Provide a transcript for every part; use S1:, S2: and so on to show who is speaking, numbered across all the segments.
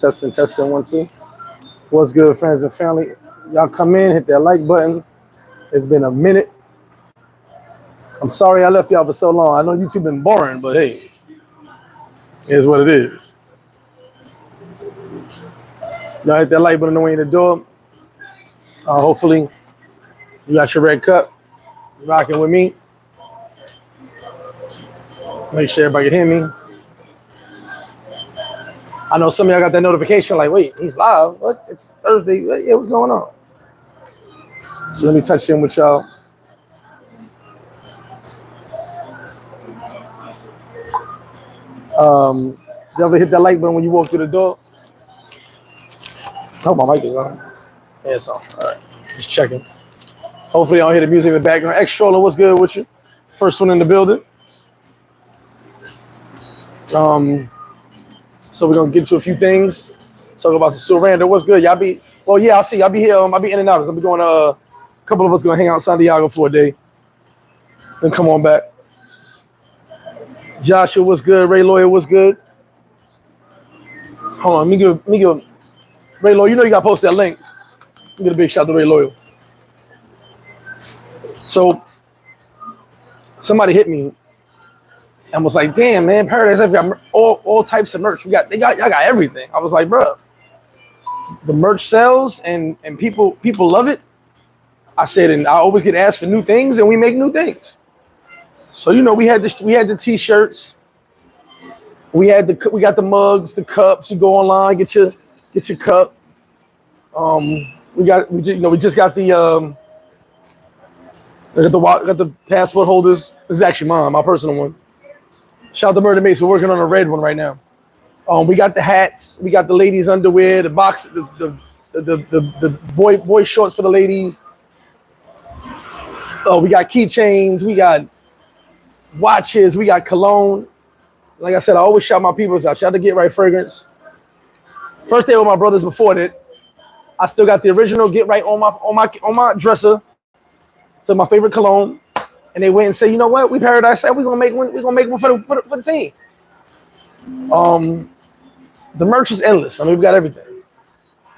S1: Testing, testing, 1, 2. What's good, friends and family? Y'all come in, hit that like button. It's been a minute. I'm sorry I left y'all for so long. I know YouTube been boring, but hey, it is what it is. Y'all hit that like button on the way in the door. Hopefully, you got your red cup. You're rocking with me. Make sure everybody can hear me. I know some of y'all got that notification like, wait, he's live. What? It's Thursday. Yeah, what's going on? So let me touch in with y'all. Definitely hit that like button when you walk through the door. I hope my mic is on. Yeah, it's on. All right, just checking. Hopefully, I don't hear the music in the background. X-Stroller, what's good with you? First one in the building. So we're gonna get to a few things. Talk about the surrender. What's good? Y'all be well, yeah. I'll see. Y'all be here. I'll be in and out. I'll be going. A couple of us gonna hang out in Santiago for a day. Then come on back. Joshua, what's good? Ray Lawyer, what's good? Hold on, let me give Ray Lawyer. You know you gotta post that link. Get a big shout to Ray Lawyer. So somebody hit me and was like, "Damn, man, Paradise Life got all types of merch. Y'all got everything." I was like, "Bro, the merch sells and people love it." I said, and I always get asked for new things, and we make new things. So we had the t-shirts, we got the mugs, the cups. You go online, get your cup. We just got the got the passport holders. This is actually mine, my personal one. Shout out to Murder Mates. We're working on a red one right now. We got the hats. We got the ladies' underwear, the box, the boy shorts for the ladies. We got keychains. We got watches. We got cologne. Like I said, I always shout my peoples out. Shout out to Get Right Fragrance. First day with my brothers before that. I still got the original Get Right on my dresser. So my favorite cologne. And they went and said, you know what? We Paradise Life. We're gonna make one for the team. The merch is endless. I mean, we've got everything.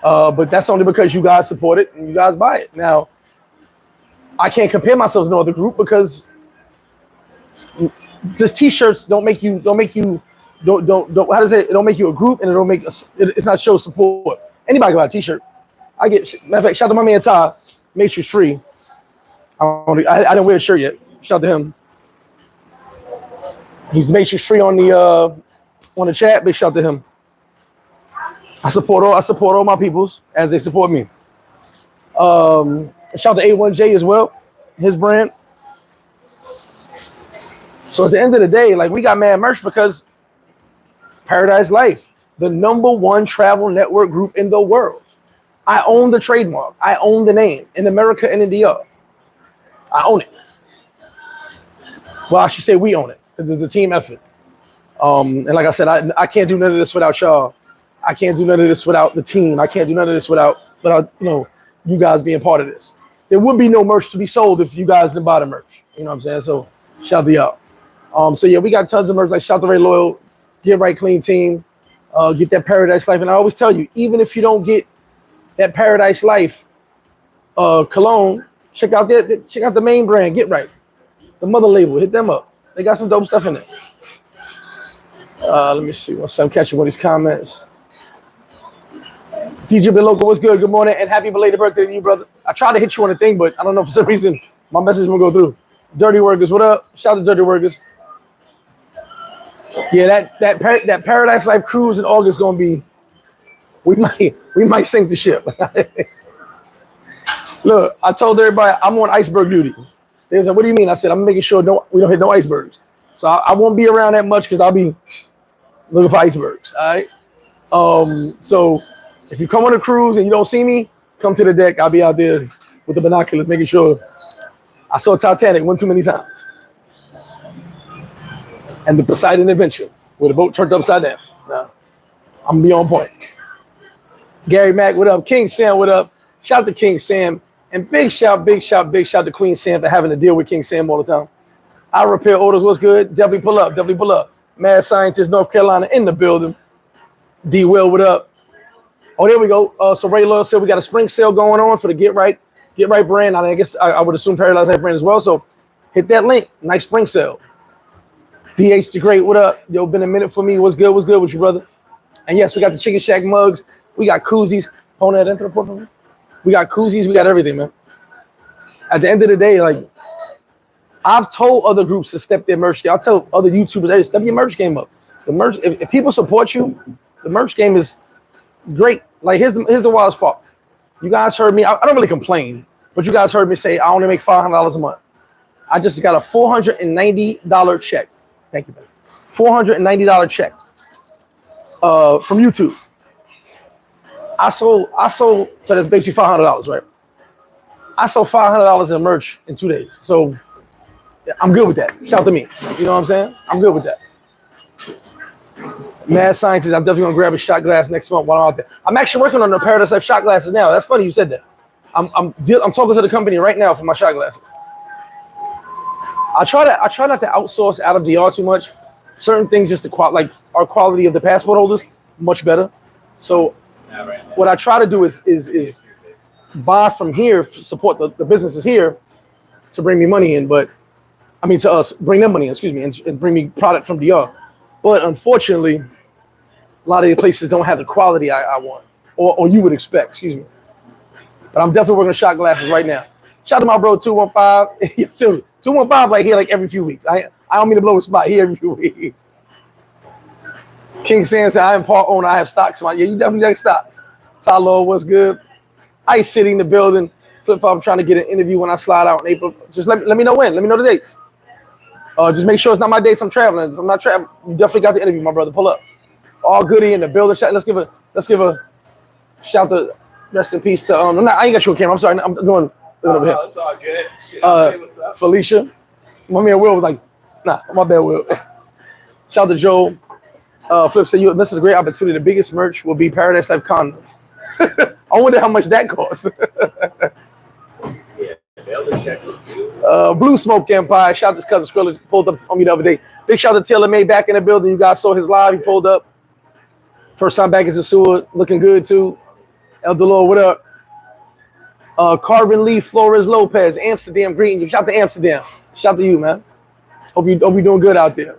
S1: But that's only because you guys support it and you guys buy it. Now, I can't compare myself to no other group because just t-shirts don't make you how does it don't make you a group, and it's not show support. Anybody can buy a t-shirt. Matter of fact, shout out to my man Ty, Matrix Free. I didn't wear a shirt yet. Shout out to him. He's Matrix Free on the chat. Big shout out to him. I support all my peoples as they support me. Shout out to A1J as well, his brand. So at the end of the day, like, we got mad merch because Paradise Life, the #1 travel network group in the world. I own the trademark. I own the name in America and in DR. I own it. Well, I should say we own it because it's a team effort. And like I said, I can't do none of this without y'all. I can't do none of this without the team. I can't do none of this without you guys being part of this. There would be no merch to be sold if you guys didn't buy the merch. You know what I'm saying? So shout out to y'all. So yeah, we got tons of merch. Like, shout out to Ray Loyal, Get Right Clean Team, get that Paradise Life. And I always tell you, even if you don't get that Paradise Life cologne, check out the main brand, Get Right, the mother label. Hit them up. They got some dope stuff in there. Let me see. I'm catching one of these comments. DJ Beloco, what's good? Good morning and happy belated birthday to you, brother. I tried to hit you on the thing, but I don't know, for some reason my message won't go through. Dirty Workers, what up? Shout out to Dirty Workers. Yeah, that Paradise Life cruise in August gonna be. We might sink the ship. Look, I told everybody I'm on iceberg duty. They was like, "What do you mean?" I said, "I'm making sure we don't hit no icebergs." So I won't be around that much because I'll be looking for icebergs. All right. So if you come on a cruise and you don't see me, come to the deck. I'll be out there with the binoculars, making sure. I saw Titanic one too many times. And the Poseidon Adventure, where the boat turned upside down. No, I'm gonna be on point. Gary Mack, what up? King Sam, what up? Shout out to King Sam. And big shout to Queen Sam for having to deal with King Sam all the time. I repair orders, what's good? Definitely pull up. Mad Scientist, North Carolina in the building. D Will, what up? Oh, there we go. So Ray Loyal said we got a spring sale going on for the Get Right brand. I guess I would assume Paradise Life brand as well. So hit that link. Nice spring sale. DH the Great, what up? Yo, been a minute for me. What's good? What's good with you, brother? And yes, we got the Chicken Shack mugs. We got koozies. Hold that into the portal. We got koozies. We got everything, man. At the end of the day, like, I've told other groups to step their merch game. I'll tell other YouTubers, hey, step your merch game up. The merch, if people support you, the merch game is great. Like, here's the wildest part. You guys heard me. I don't really complain, but you guys heard me say I only make $500 a month. I just got a $490 check. Thank you, man. $490 check from YouTube. I sold, so that's basically $500, right? I sold $500 in merch in 2 days. So yeah, I'm good with that. Shout to me. You know what I'm saying? I'm good with that. Mad scientist, I'm definitely gonna grab a shot glass next month while I'm out there. I'm actually working on the Paradise Life shot glasses now. That's funny you said that. I'm talking to the company right now for my shot glasses. I try not to outsource out of DR too much. Certain things just like our quality of the passport holders much better. So what I try to do is buy from here, support the businesses here to bring me money in, but I mean to us bring them money in, excuse me, and bring me product from DR. But unfortunately, a lot of the places don't have the quality I want or you would expect, excuse me. But I'm definitely working on shot glasses right now. Shout out to my bro 215. 215 like here like every few weeks. I don't mean to blow a spot here every few weeks. King Sam said I am part owner. I have stocks. Yeah, you definitely got stocks. Tyler, what's good? Ice City in the building. Flip-flop, I'm trying to get an interview when I slide out in April. Just let me know when. Let me know the dates. Just make sure it's not my dates. I'm traveling. If I'm not traveling, you definitely got the interview, my brother. Pull up. All goody in the building. Let's give a shout to rest in peace to I ain't got you on camera. I'm sorry. I'm doing over here. It's all good. Shit, Felicia. My man Will was like, nah, my bad, Will. Shout out to Joe. Flip said you're missing a great opportunity. The biggest merch will be Paradise Life condoms. I wonder how much that costs. Blue Smoke Empire. Shout out to Cousin Skrilla, pulled up on me the other day. Big shout out to Taylor May back in the building. You guys saw his live. He pulled up. First time back as a Sosua, looking good too. El Delor, what up? Carvin Lee, Flores Lopez, Amsterdam, greeting you. Shout out to Amsterdam. Shout out to you, man. Hope you doing good out there.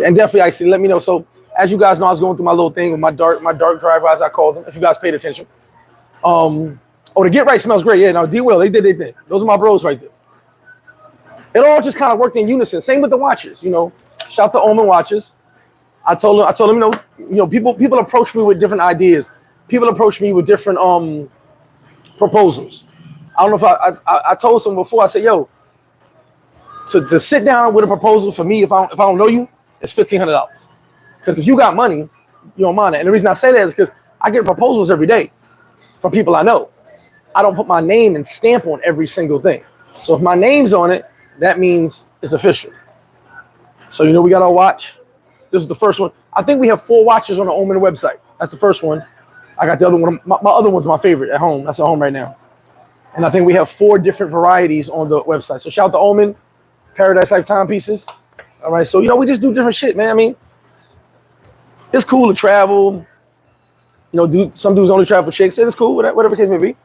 S1: And definitely, actually, let me know. So, as you guys know, I was going through my little thing with my dark driver, as I called them. If you guys paid attention. The Get Right smells great. Yeah, no, D-Will, they did their thing. Those are my bros right there. It all just kind of worked in unison. Same with the watches, you know. Shout out to Omen watches. I told them, people approach me with different ideas. People approach me with different proposals. I don't know if I told someone before. I said, yo, to sit down with a proposal for me if I don't know you, it's $1,500. Because if you got money, you don't mind it. And the reason I say that is because I get proposals every day from people I know. I don't put my name and stamp on every single thing. So if my name's on it, that means it's official. So we got our watch. This is the first one. I think we have 4 watches on the Omen website. That's the first one. I got the other one. My other one's my favorite at home. That's at home right now. And I think we have 4 different varieties on the website. So shout out to Omen, Paradise Life timepieces. All right. So, we just do different shit, man. I mean, it's cool to travel. Some dudes only travel for chicks. It's cool, whatever the case may be.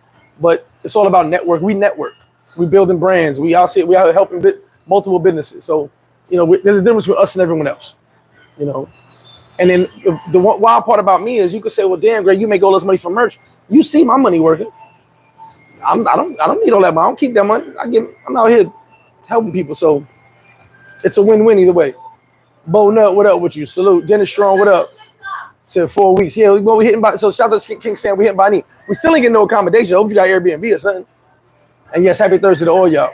S1: But it's all about network. We network. We building brands. We out helping multiple businesses. So, there's a difference between us and everyone else. And then the wild part about me is you could say, well, damn, Greg, you make all this money from merch. You see my money working. I don't need all that money. I don't keep that money. I'm out here helping people. So it's a win-win either way. Bo Nut, what up with you? Salute. Dennis Strong, what up? Said 4 weeks. Yeah, we hitting by. So shout out to King Sam. We hitting by knee. We still ain't getting no accommodation. I hope you got Airbnb or something. And yes, happy Thursday to all y'all.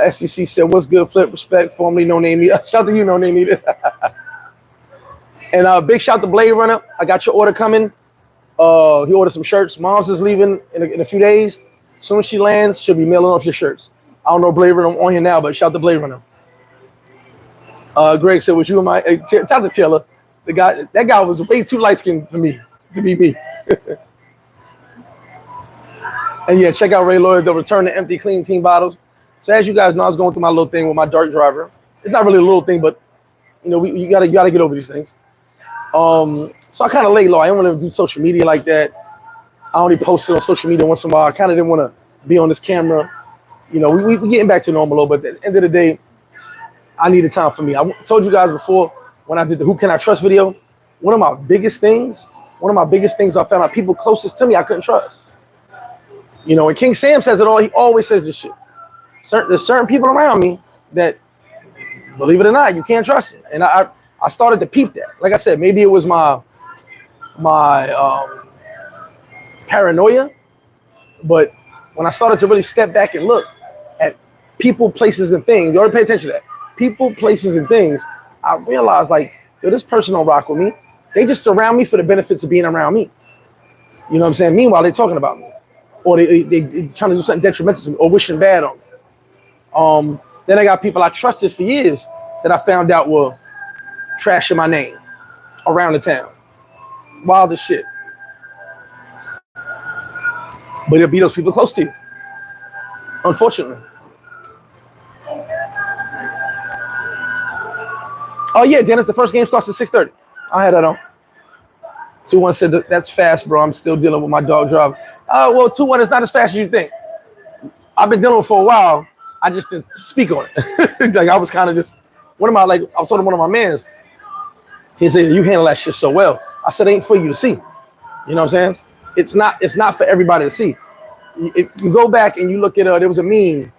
S1: SEC said, what's good? Flip, respect. Formerly no name needed. Shout out to you, no name needed. And big shout to Blade Runner. I got your order coming. He ordered some shirts. Mom's is leaving in a few days. As soon as she lands, she'll be mailing off your shirts. I don't know Blade Runner on here now, but shout out to Blade Runner. Greg said, was you and my shout out to Taylor. That guy was way too light skinned for me to be me. And yeah, check out Ray Lloyd. They'll return the empty clean team bottles. So as you guys know, I was going through my little thing with my dark driver. It's not really a little thing, but you gotta get over these things. So I kind of lay low. I didn't want to do social media like that. I only posted on social media once in a while. I kind of didn't want to be on this camera. You know, we getting back to normal, but at the end of the day, I needed time for me. I told you guys before when I did the Who Can I Trust video, one of my biggest things I found out people closest to me I couldn't trust. You know, and King Sam says it all. He always says this shit. There's certain people around me that, believe it or not, you can't trust them. And I started to peep that. Like I said, maybe it was my paranoia, but when I started to really step back and look at people, places, and things, you ought to pay attention to that. People, places, and things, I realized, like, yo, this person don't rock with me. They just around me for the benefits of being around me. You know what I'm saying? Meanwhile, they're talking about me. Or they trying to do something detrimental to me or wishing bad on me. Then I got people I trusted for years that I found out were trashing my name around the town. Wild as shit. But it'll be those people close to you, unfortunately. Oh yeah, Dennis, the first game starts at 6:30. I had that on. 2-1 said that's fast, bro. I'm still dealing with my dog driver. Well, 2-1 is not as fast as you think. I've been dealing with it for a while. I just didn't speak on it. Like I was kind of just I was talking to one of my mans. He said, "You handle that shit so well." I said, "It ain't for you to see." You know what I'm saying? It's not for everybody to see. If you go back and you look at there was a meme,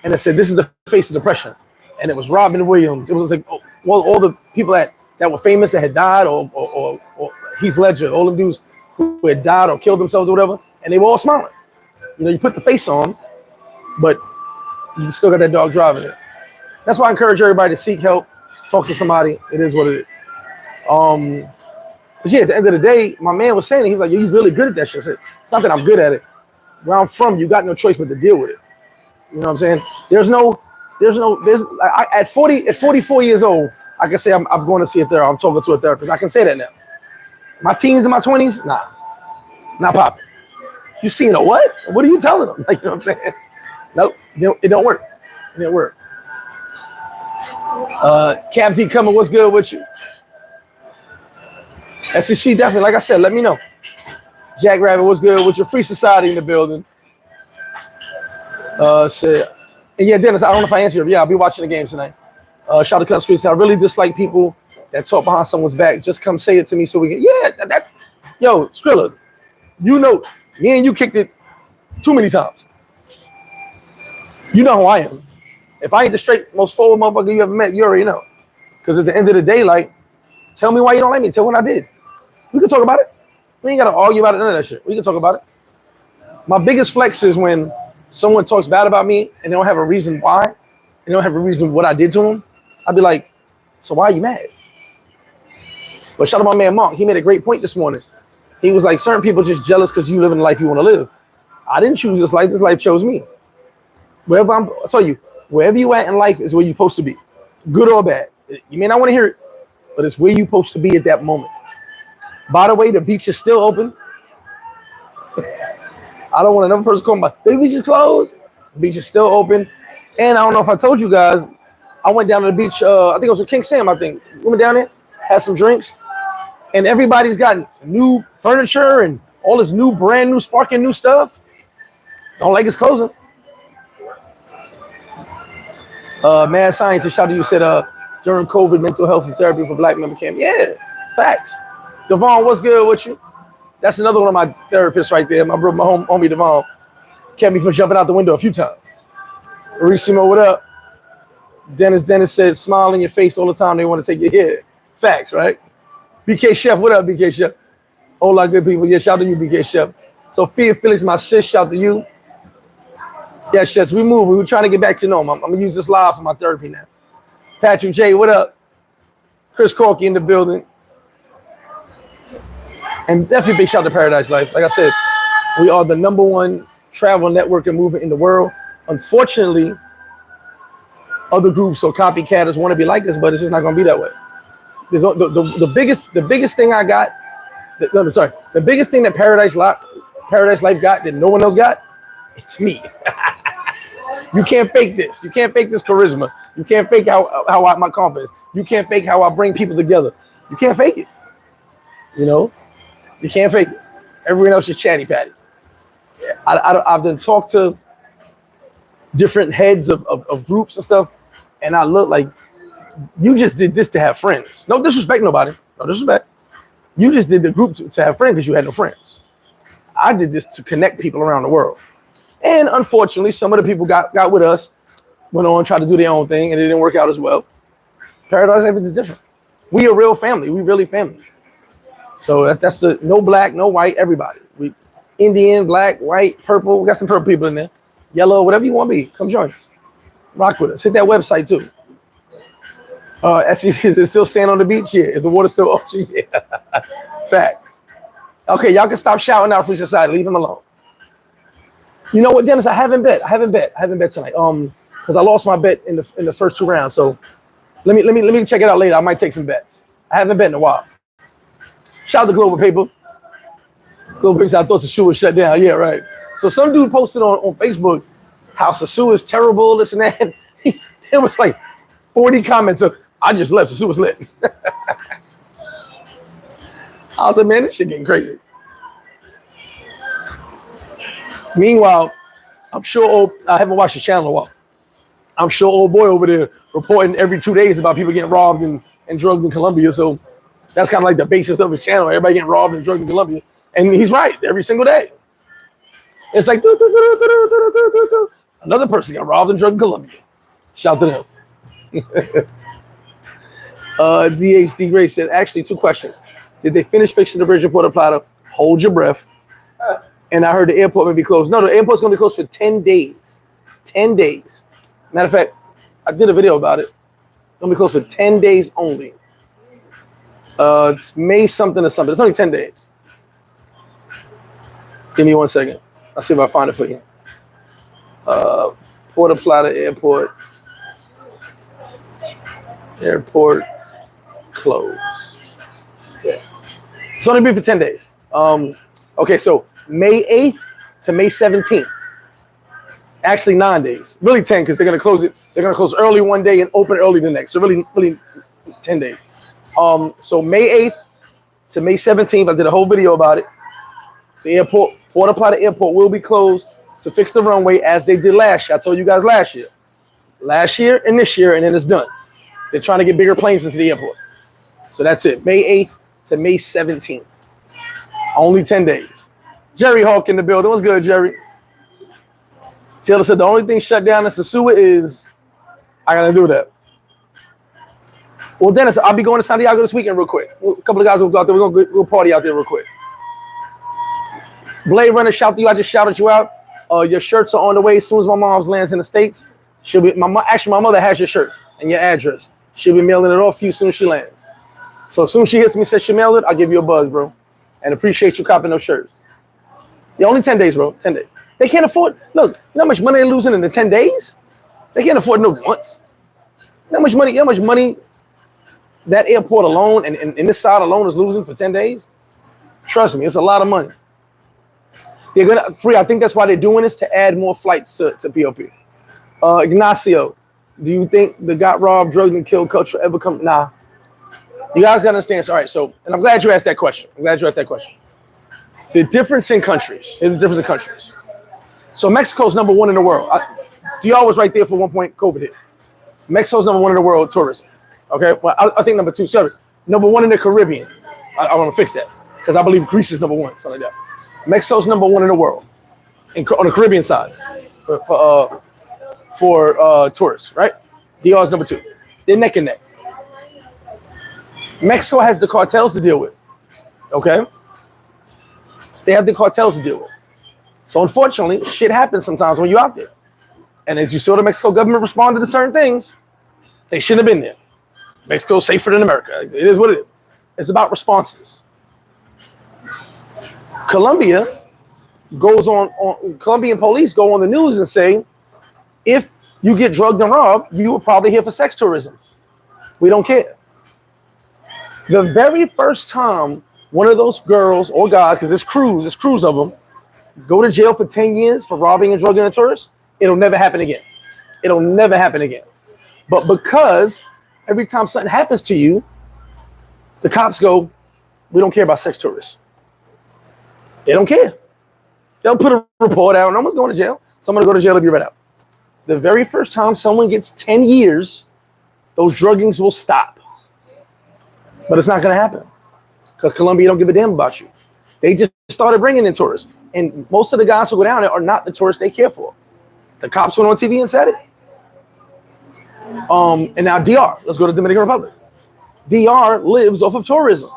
S1: and it said, "This is the face of depression," and it was Robin Williams. It was like all the people that were famous that had died, or Heath Ledger, all the dudes who had died or killed themselves or whatever, and they were all smiling. You know, you put the face on, but you still got that dog driving it. That's why I encourage everybody to seek help, talk to somebody. It is what it is. But yeah, at the end of the day, my man was saying, he was like, "You're really good at that shit." I said, "It's not that I'm good at it. Where I'm from, you got no choice but to deal with it." You know what I'm saying? At 44 years old, I can say I'm going to see a therapist. I'm talking to a therapist. I can say that now. My teens and my 20s, nah, not popping. You seen a what? What are you telling them? Like, you know what I'm saying? Nope, it don't work. It didn't work. Cap D coming, what's good with you? SEC definitely, like I said, let me know. Jack Rabbit, what's good with your Free Society in the building? Shit. And yeah, Dennis, I don't know if I answered you. Yeah, I'll be watching the game tonight. Shout out to Cut Street. I really dislike people that talk behind someone's back. Just come say it to me so we can. Yeah, yo, Skrilla, you know, me and you kicked it too many times. You know who I am. If I ain't the straight most forward motherfucker you ever met, you already know. Because at the end of the day, like, tell me why you don't like me. Tell me what I did. We can talk about it. We ain't got to argue about it, none of that shit. We can talk about it. My biggest flex is when someone talks bad about me and they don't have a reason why. They don't have a reason what I did to them. I'd be like, so why are you mad? But shout out my man Mark. He made a great point this morning. He was like, certain people just jealous because you live in the life you want to live. I didn't choose this life. This life chose me. I'll tell you, wherever you at in life is where you're supposed to be. Good or bad. You may not want to hear it, but it's where you're supposed to be at that moment. By the way, the beach is still open. I don't want another person calling by, the beach is closed. The beach is still open. And I don't know if I told you guys, I went down to the beach, I think it was with King Sam, I think. We went down there, had some drinks, and everybody's got new furniture and all this new, brand new, sparking new stuff. Don't like it's closing. Mad Scientist, shout out to you, said during COVID, mental health and therapy for Black men became, yeah, facts. Devon, what's good with you? That's another one of my therapists right there. My homie Devon kept me from jumping out the window a few times. Marissimo, what up? Dennis said, smile in your face all the time. They want to take your head. Facts, right? BK Chef, what up, BK Chef? Whole lot of good people. Yeah, shout out to you, BK Chef. Sophia Felix, my sis, shout out to you. Yes, yes, we move. We were trying to get back to normal. I'm going to use this live for my therapy now. Patrick J, what up? Chris Corky in the building. And definitely big shout out to Paradise Life. Like I said, we are the #1 travel network and movement in the world. Unfortunately, other groups or copycatters want to be like this, but it's just not going to be that way. The biggest thing I got, the biggest thing that Paradise Life got that no one else got, it's me. You can't fake this. You can't fake this charisma. You can't fake how my confidence. You can't fake how I bring people together. You can't fake it. You know, you can't fake it. Everyone else is chatty patty. I've been talked to different heads of groups and stuff, and I look like you just did this to have friends. No disrespect, nobody. No disrespect. You just did the group to have friends because you had no friends. I did this to connect people around the world. And unfortunately, some of the people got with us, went on, tried to do their own thing, and it didn't work out as well. Paradise Life is different. We a real family. We really family. So that's the no black, no white, everybody. We Indian, black, white, purple. We got some purple people in there. Yellow, whatever you want to be. Come join us. Rock with us. Hit that website too. Is it still sand on the beach? Yeah. Is the water still ocean? Yeah. Facts. Okay, y'all can stop shouting out for your side. Leave him alone. You know what, Dennis? I haven't bet tonight. Because I lost my bet in the first 2 rounds. So let me check it out later. I might take some bets. I haven't bet in a while. Shout out to Global Paper. Global Paper said I thought Sosua was shut down. Yeah, right. So some dude posted on Facebook how Sosua is terrible, this and that. It was like 40 comments of, I just left, Sosua's lit. I was like, man, this shit getting crazy. Meanwhile, I'm sure I haven't watched the channel in a while. I'm sure old boy over there reporting every 2 days about people getting robbed and drugged in Colombia. So that's kind of like the basis of his channel. Everybody getting robbed and drugged in Colombia. And he's right every single day. It's like, another person got robbed and drugged in Colombia. Shout to them. DHD Grace said, actually, 2 questions. Did they finish fixing the bridge in Puerto Plata? Hold your breath. And I heard the airport may be closed. No, the airport's going to be closed for 10 days. 10 days. Matter of fact, I did a video about it. It's going to be closed for 10 days only. It's May something or something. It's only 10 days. Give me 1 second. I'll see if I find it for you. Puerto Plata Airport. Airport closed. Yeah. It's only been for 10 days. Okay, so May 8th to May 17th. Actually 9 days. Really 10 because they're gonna close it. They're gonna close early one day and open early the next. So really 10 days. So May 8th to May 17th, I did a whole video about it. The airport, Puerto Plata Airport, will be closed to fix the runway as they did last year. I told you guys last year. Last year and this year, and then it's done. They're trying to get bigger planes into the airport. So that's it. May 8th to May 17th. Only 10 days. Jerry Hawk in the building. What's good, Jerry? Taylor said the only thing shut down in Sosua is I gotta do that. Well, Dennis, I'll be going to Santiago this weekend real quick. A couple of guys will go out there. We're gonna go party out there real quick. Blade Runner, shout to you. I just shouted you out. Your shirts are on the way as soon as my mom's lands in the States. She'll be my mother has your shirt and your address. She'll be mailing it off to you as soon as she lands. So as soon as she hits me, says she mailed it, I'll give you a buzz, bro. And appreciate you copping those shirts. Yeah, only 10 days, bro. 10 days. They can't afford. Look, you know how much money they're losing in the 10 days? They can't afford no once. You know how much money that airport alone and this side alone is losing for 10 days? Trust me, it's a lot of money. They're gonna free. I think that's why they're doing this, to add more flights to POP. Ignacio, do you think the got robbed, drugged, and killed culture ever come? Nah. You guys gotta understand. All right, so, and I'm glad you asked that question. The difference in countries. Here's the difference in countries. So Mexico's #1 in the world. DR was right there for one point. COVID hit. Mexico's #1 in the world tourism. Okay, well, I think #2. Sorry, #1 in the Caribbean. I want to fix that because I believe Greece is #1, something like that. Mexico's #1 in the world, on the Caribbean side for tourists, right? DR is #2. They're neck and neck. Mexico has the cartels to deal with. Okay, they have the cartels to deal with. So unfortunately, shit happens sometimes when you're out there. And as you saw, the Mexico government responded to certain things. They shouldn't have been there. Mexico's safer than America. It is what it is. It's about responses. Colombia goes on Colombian police go on the news and say, if you get drugged and robbed, you were probably here for sex tourism. We don't care. The very first time one of those girls or guys, because there's crews of them, go to jail for 10 years for robbing and drugging a tourist, it'll never happen again. It'll never happen again. But because every time something happens to you, the cops go, we don't care about sex tourists. They don't care. They'll put a report out. No one's going to jail. Someone will go to jail if you're right out. The very first time someone gets 10 years, those druggings will stop. But it's not going to happen because Colombia don't give a damn about you. They just started bringing in tourists. And most of the guys who go down there are not the tourists they care for. The cops went on TV and said it. And now DR. Let's go to Dominican Republic. DR lives off of tourism.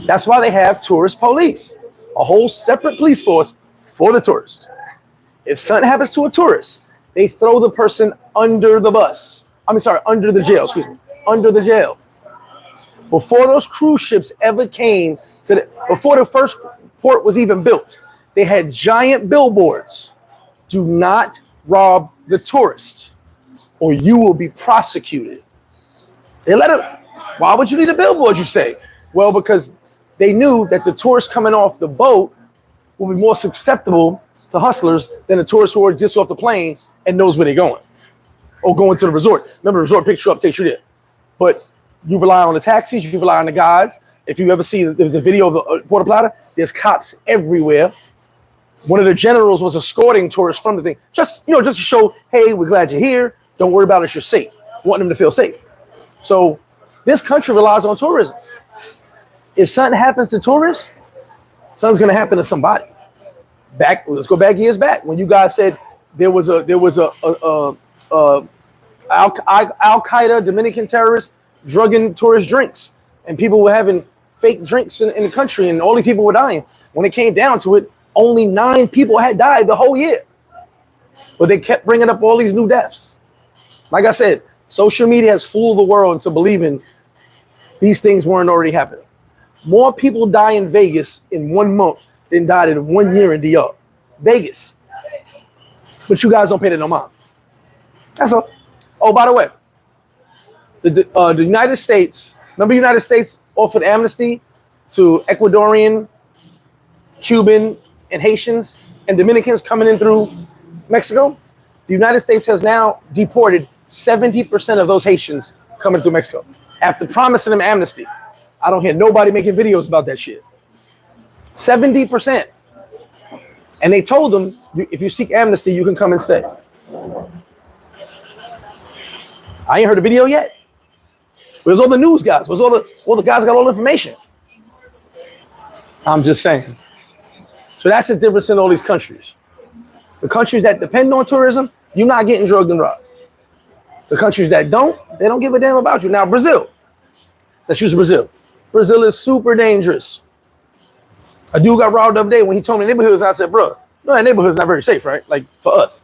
S1: That's why they have tourist police, a whole separate police force for the tourist. If something happens to a tourist, they throw the person under the bus. Under the jail, under the jail. Before those cruise ships ever came before the first port was even built, they had giant billboards. Do not rob the tourist or you will be prosecuted. They let them. Why would you need a billboard, you say? Well, because they knew that the tourists coming off the boat will be more susceptible to hustlers than the tourists who are just off the plane and knows where they're going or going to the resort. Remember, the resort picks you up, takes you there. But you rely on the taxis, you rely on the guides. If you ever see, there's a video of the Puerto Plata, there's cops everywhere. One of the generals was escorting tourists from the thing, just to show, hey, we're glad you're here. Don't worry about us, you're safe. Want them to feel safe. So this country relies on tourism. If something happens to tourists, something's going to happen to somebody. Let's go back years back when you guys said there was a Al-Qaeda Dominican terrorist drugging tourist drinks, and people were having fake drinks in the country, and all these people were dying. When it came down to it, only 9 people had died the whole year, but they kept bringing up all these new deaths. Like I said, social media has fooled the world into believing these things weren't already happening. More people die in Vegas in 1 month than died in 1 year in DR. Vegas. But you guys don't pay that no mind. That's all. Oh, by the way, the United States, remember the United States offered amnesty to Ecuadorian, Cuban, and Haitians and Dominicans coming in through Mexico? The United States has now deported 70% of those Haitians coming through Mexico after promising them amnesty. I don't hear nobody making videos about that shit. 70%. And they told them, if you seek amnesty, you can come and stay. I ain't heard a video yet. Where's all the news guys? Where's all the guys got all the information? I'm just saying. So that's the difference in all these countries. The countries that depend on tourism, you're not getting drugged and robbed. The countries that don't, they don't give a damn about you. Now, Brazil. Let's use Brazil. Brazil is super dangerous. A dude got robbed the other day when he told me neighborhoods. I said, bro, no, that neighborhood's not very safe, right? Like for us.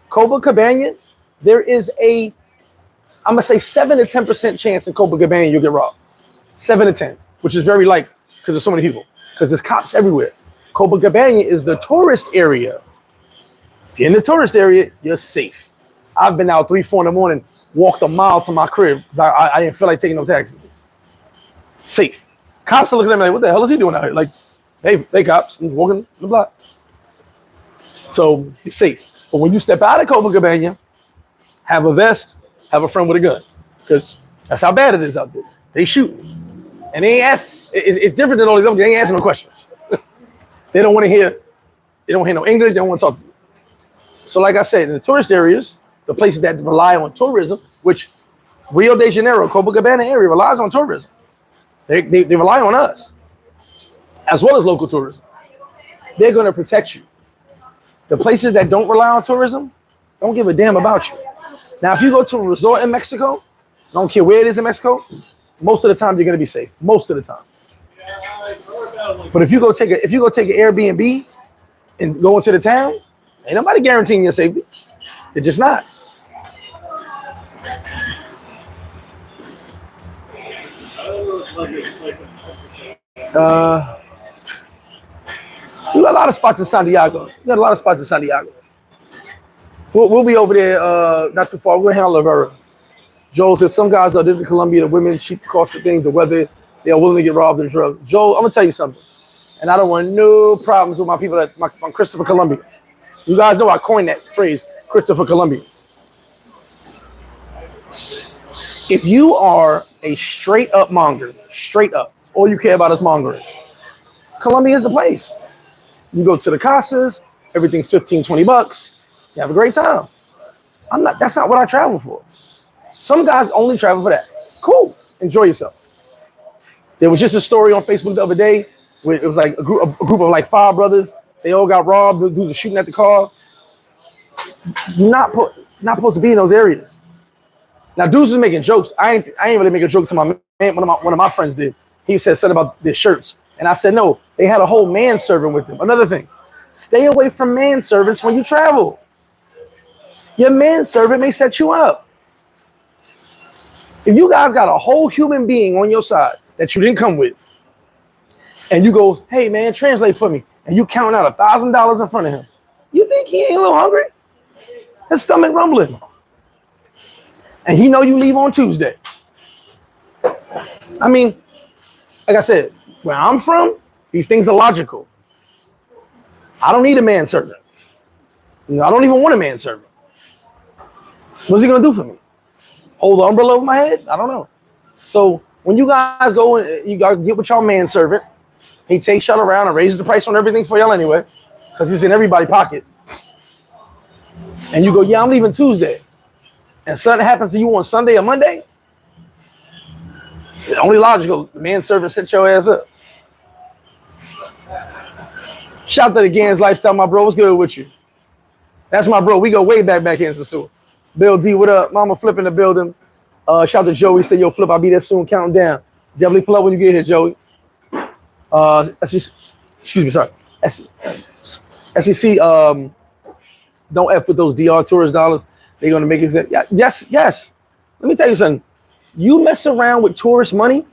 S1: Copacabana, there is I'm going to say 7 to 10% chance in Copacabana you'll get robbed. 7 to 10, which is very likely because there's so many people. Because there's cops everywhere. Copacabana is the tourist area. If you're in the tourist area, you're safe. I've been out 3, 4 in the morning, walked a mile to my crib because I didn't feel like taking no taxi. Safe. Cops are looking at me like, what the hell is he doing out here? Like, hey cops, I'm walking the block. So it's safe. But when you step out of Copacabana, have a vest, have a friend with a gun. Because that's how bad it is out there. They shoot. And they ain't ask, it's different than all these other, they ain't asking no questions. They don't want to hear no English, they don't want to talk to you. So like I said, in the tourist areas, the places that rely on tourism, which Rio de Janeiro, Copacabana area relies on tourism. They rely on us, as well as local tourism. They're going to protect you. The places that don't rely on tourism don't give a damn about you. Now, if you go to a resort in Mexico, I don't care where it is in Mexico, most of the time you're going to be safe. Most of the time. But if you go take an Airbnb and go into the town, ain't nobody guaranteeing your safety. They're just not. We got a lot of spots in Santiago. We'll be over there not too far. We're handling Rivera. Joel says some guys are in Colombia, the women, cheap cost of things, the weather, they are willing to get robbed and drugged. Joel, I'm gonna tell you something. And I don't want no problems with my people my Christopher Colombians. You guys know I coined that phrase, Christopher Colombians. If you are a straight up monger, straight up, All you care about is mongering. Colombia is the place. You go to the casas, everything's 15, 20 bucks. You have a great time. That's not what I travel for. Some guys only travel for that. Cool, enjoy yourself. There was just a story on Facebook the other day where it was like a group of like 5 brothers. They all got robbed. The dudes were shooting at the car. Not supposed to be in those areas. Now, dudes was making jokes. I ain't really make a joke to my man. One of my friends did. He said something about their shirts. And I said, no, they had a whole manservant with them. Another thing, stay away from manservants when you travel. Your manservant may set you up. If you guys got a whole human being on your side that you didn't come with, and you go, hey, man, translate for me, and you count out $1,000 in front of him, you think he ain't a little hungry? His stomach rumbling. And he know you leave on Tuesday. I mean, like I said, where I'm from, these things are logical. I don't need a manservant. I don't even want a manservant. What's he gonna do for me? Hold the umbrella over my head? I don't know. So when you guys go and you gotta get with your manservant, he takes y'all around and raises the price on everything for y'all anyway, because he's in everybody's pocket. And you go, yeah, I'm leaving Tuesday. And something happens to you on Sunday or Monday, it's only logical, the manservant set your ass up. Shout out to the Gans Lifestyle, my bro. What's good with you? That's my bro. We go way back here in Sosua. Bill D, what up? Mama Flip in the building. Shout out to Joey. Say, yo, Flip, I'll be there soon. Counting down. Definitely pull up when you get here, Joey. Excuse me, sorry. SEC, don't F with those DR tourist dollars. They're going to make it. Yes. Let me tell you something. You mess around with tourist money,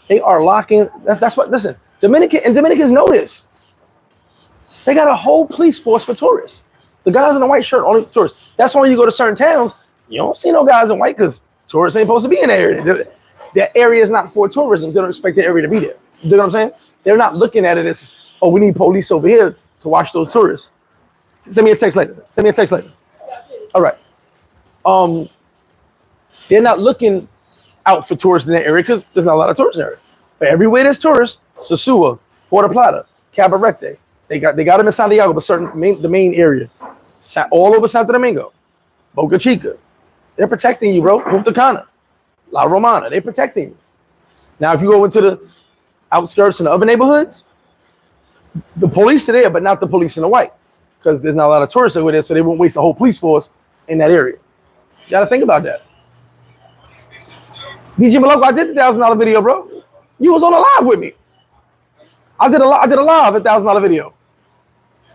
S1: they are locking. That's what, listen, Dominicans know this. They got a whole police force for tourists. The guys in the white shirt, only tourists. That's why when you go to certain towns, you don't see no guys in white because tourists ain't supposed to be in that area. That area is not for tourism. They don't expect the area to be there. You know what I'm saying? They're not looking at it as, oh, we need police over here to watch those tourists. Send me a text later. All right. They're not looking out for tourists in that area because there's not a lot of tourists in there. But everywhere there's tourists, Sosua, Puerto, Plata, Cabarete, they got them in Santiago, but the main area, all over Santo Domingo, Boca Chica. They're protecting you, bro. Punta Cana, La Romana, they're protecting you. Now, if you go into the outskirts and the other neighborhoods, the police are there, but not the police in the white, because there's not a lot of tourists over there, so they won't waste a whole police force in that area. You got to think about that. DJ Maloko, I did the $1,000 video, bro. You was on a live with me. I did a live $1,000 video.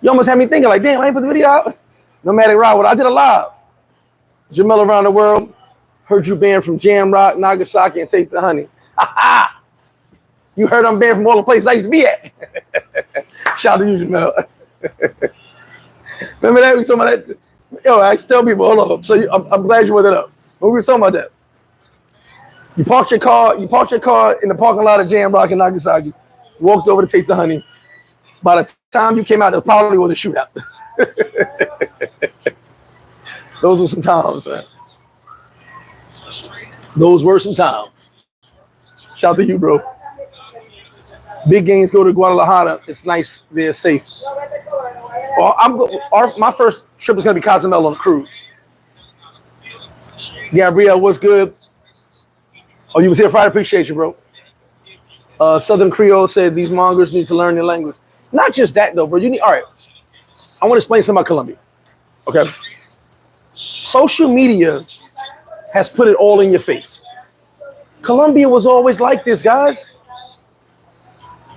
S1: You almost had me thinking like, damn, I ain't put the video out. Nomadic Ride, I did a live. Jamel Around the World. Heard you banned from Jam Rock, Nagasaki, and Taste the Honey. You heard I'm banned from all the places I used to be at. Shout out to you, Jamel. Remember that? We talking about that? Yo, I tell people, hold on. So I'm glad you brought that up. But we were talking about that. You parked your car in the parking lot of Jam Rock and Nagasaki, walked over to Taste the Honey. By the time you came out, there probably was a shootout. Those were some times, man. Those were some times. Shout out to you, bro. Big games go to Guadalajara. It's nice. They're safe. Well, my first trip is going to be Cozumel on a cruise. Gabrielle, what's good? Oh, you was here Friday. Appreciate you, bro. Southern Creole said these mongers need to learn their language. Not just that, though, bro. All right. I want to explain something about Colombia. Okay. Social media has put it all in your face. Colombia was always like this, guys.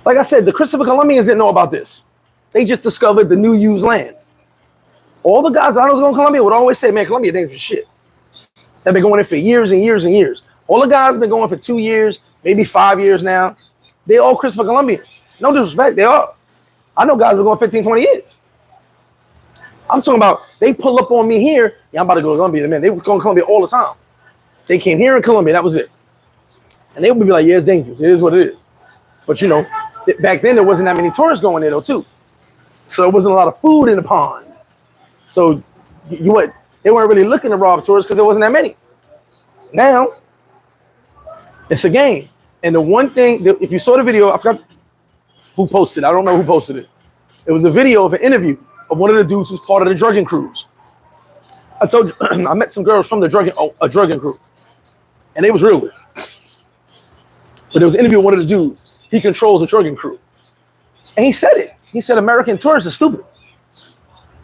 S1: Like I said, the Christopher Colombians didn't know about this. They just discovered the new used land. All the guys that I was going to Colombia would always say, man, Colombia dangerous shit. They've been going in for years and years and years. All the guys have been going for 2 years, maybe 5 years now. They all Christopher Colombians. No disrespect, they are. I know guys have been going 15, 20 years. I'm talking about they pull up on me here. Yeah, I'm about to go to Colombia. Man, they were going to Colombia all the time. They came here in Colombia, that was it. And they would be like, yeah, it's dangerous. It is what it is. But, you know, back then there wasn't that many tourists going there, though, too. So there wasn't a lot of food in the pond. So they weren't really looking to rob tourists because there wasn't that many. Now, it's a game. And the one thing, if you saw the video, I forgot who posted it. I don't know who posted it. It was a video of an interview of one of the dudes who's part of the drugging crews. I told you, I met some girls from the drugging crew, and they was real good. But there was an interview with one of the dudes. He controls the drugging crew. And he said it. He said American tourists are stupid.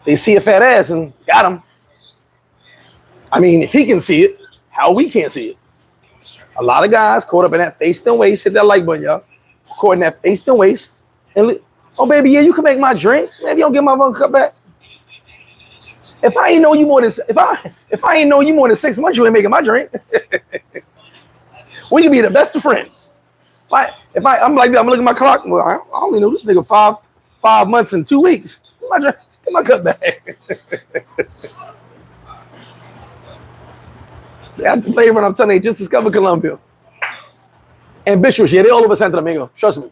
S1: They see a fat ass and got him. I mean, if he can see it, how we can't see it? A lot of guys caught up in that face and waist. Hit that like button, y'all. Caught in that face and waist. And oh, baby, yeah, you can make my drink. Maybe you don't get my one cup back. If I ain't know you more than if I ain't know you more than 6 months, you ain't making my drink. We can be the best of friends. I'm like that, I'm looking at my clock. Well, I only know this nigga five months and 2 weeks. Get my cup back. They have to play when I'm telling you, just discover Colombia. Ambitious, yeah, they're all over Santo Domingo. Trust me.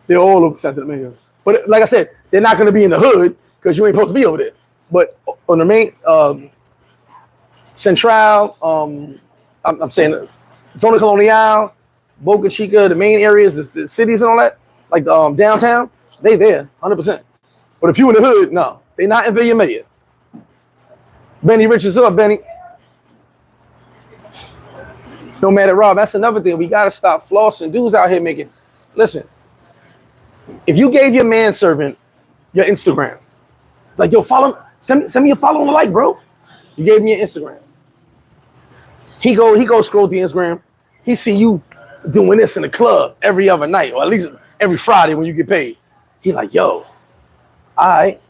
S1: They're all over Santo Domingo. But like I said, they're not going to be in the hood because you ain't supposed to be over there. But on the main Central, I'm saying Zona Colonial, Boca Chica, the main areas, the cities and all that, like downtown, they there, 100%. But if you in the hood, no, they not in Villa Mayor. Benny Richards up, Benny. No matter Rob, that's another thing. We gotta stop flossing. Dudes out here making. Listen, if you gave your manservant your Instagram, like yo, send me your follow and like, bro. You gave me your Instagram. He go scroll the Instagram. He see you doing this in the club every other night, or at least every Friday when you get paid. He like, yo, all right,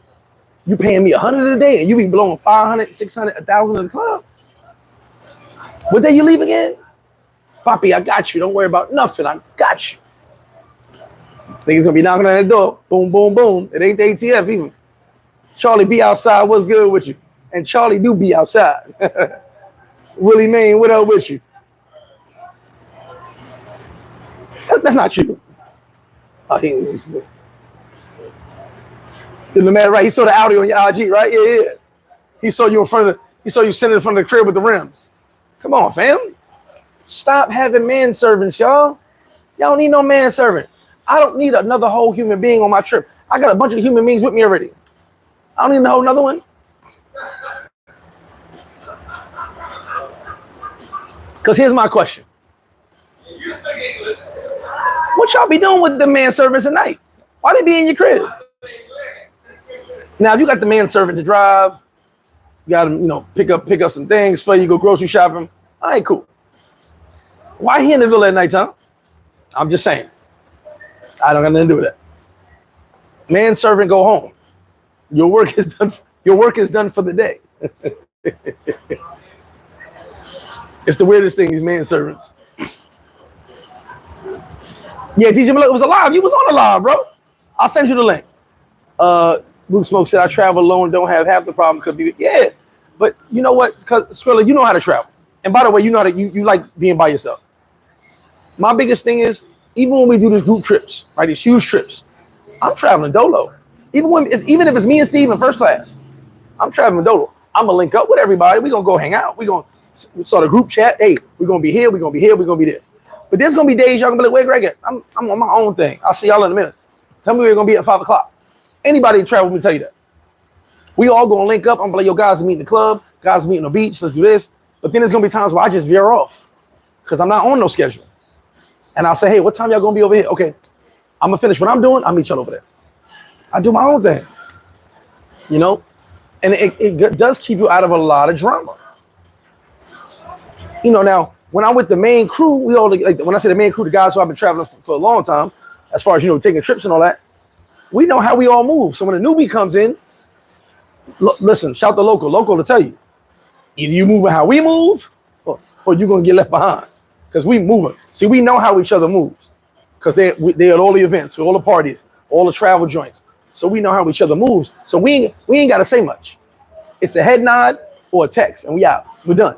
S1: you paying me $100 a day and you be blowing 500, 600, 1,000 in the club. What day you leave again? Papi, I got you. Don't worry about nothing. I got you. Niggas gonna be knocking on that door. Boom, boom, boom. It ain't the ATF even. Charlie be outside. What's good with you? And Charlie do be outside. Willie Maine, what up with you? That's not you. Oh, he's the man, right? He saw the Audi on your IG, right? Yeah. He saw you sitting in front of the crib with the rims. Come on, fam. Stop having manservants, y'all. Y'all don't need no manservant. I don't need another whole human being on my trip. I got a bunch of human beings with me already. I don't need a whole another one. Because here's my question. What y'all be doing with the manservants at night? Why they be in your crib? Now, if you got the manservant to drive, you got to, pick up some things for you, go grocery shopping. All right, cool. Why he in the villa at nighttime? I'm just saying. I don't got nothing to do with that. Manservant, go home. Your work is done. Your work is done for the day. It's the weirdest thing, these manservants. Yeah, DJ Malik was alive. You was on the live, bro. I'll send you the link. Luke Smoke said, I travel alone, don't have half the problem. Could be, yeah. But you know what? Because Skrilla, you know how to travel. And by the way, you know how to, you like being by yourself. My biggest thing is, even when we do these group trips, right, these huge trips, I'm traveling dolo. Even if it's me and Steve in first class, I'm traveling dolo. I'm gonna link up with everybody. We're gonna go hang out. We're gonna start a group chat. Hey, we're gonna be here. We're gonna be here. We're gonna be there. But there's gonna be days y'all gonna be like, where Greg at? I'm on my own thing. I'll see y'all in a minute. Tell me we're gonna be at 5 o'clock. Anybody that travel with me tell you that. We all gonna link up. I'm gonna be like, yo, guys, meet in the club. Guys, meet on the beach. Let's do this. But then there's gonna be times where I just veer off because I'm not on no schedule. And I'll say, hey, what time y'all gonna be over here? Okay, I'm gonna finish what I'm doing. I'll meet y'all over there. I do my own thing, and it does keep you out of a lot of drama. Now when I'm with the main crew, we all like when I say the main crew, the guys who I've been traveling for a long time, as far as taking trips and all that, we know how we all move. So when a newbie comes in, listen, shout the local to tell you, either you moving how we move, or you're gonna get left behind. Because we moving. See, we know how each other moves. Because they're at all the events, all the parties, all the travel joints. So we know how each other moves. So we ain't got to say much. It's a head nod or a text, and we out. We're done.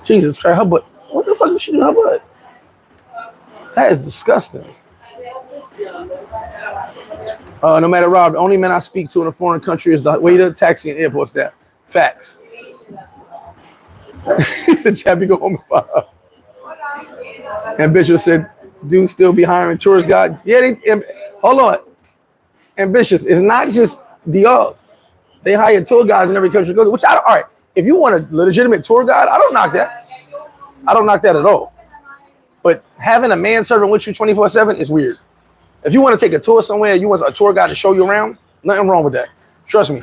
S1: Jesus Christ, her butt. What the fuck is she doing her butt? That is disgusting. No matter Rob, the only man I speak to in a foreign country is the waiter, taxi, and airport staff. Facts. He said, Chappie, go home at 5. Ambitious said, dude still be hiring tourist guide. Yeah, hold on. Ambitious, it's not just the they hire tour guides in every country goes, which all right, if you want a legitimate tour guide, I don't knock that. I don't knock that at all. But having a manservant with you 24/7 is weird. If you want to take a tour somewhere, you want a tour guide to show you around, nothing wrong with that. Trust me.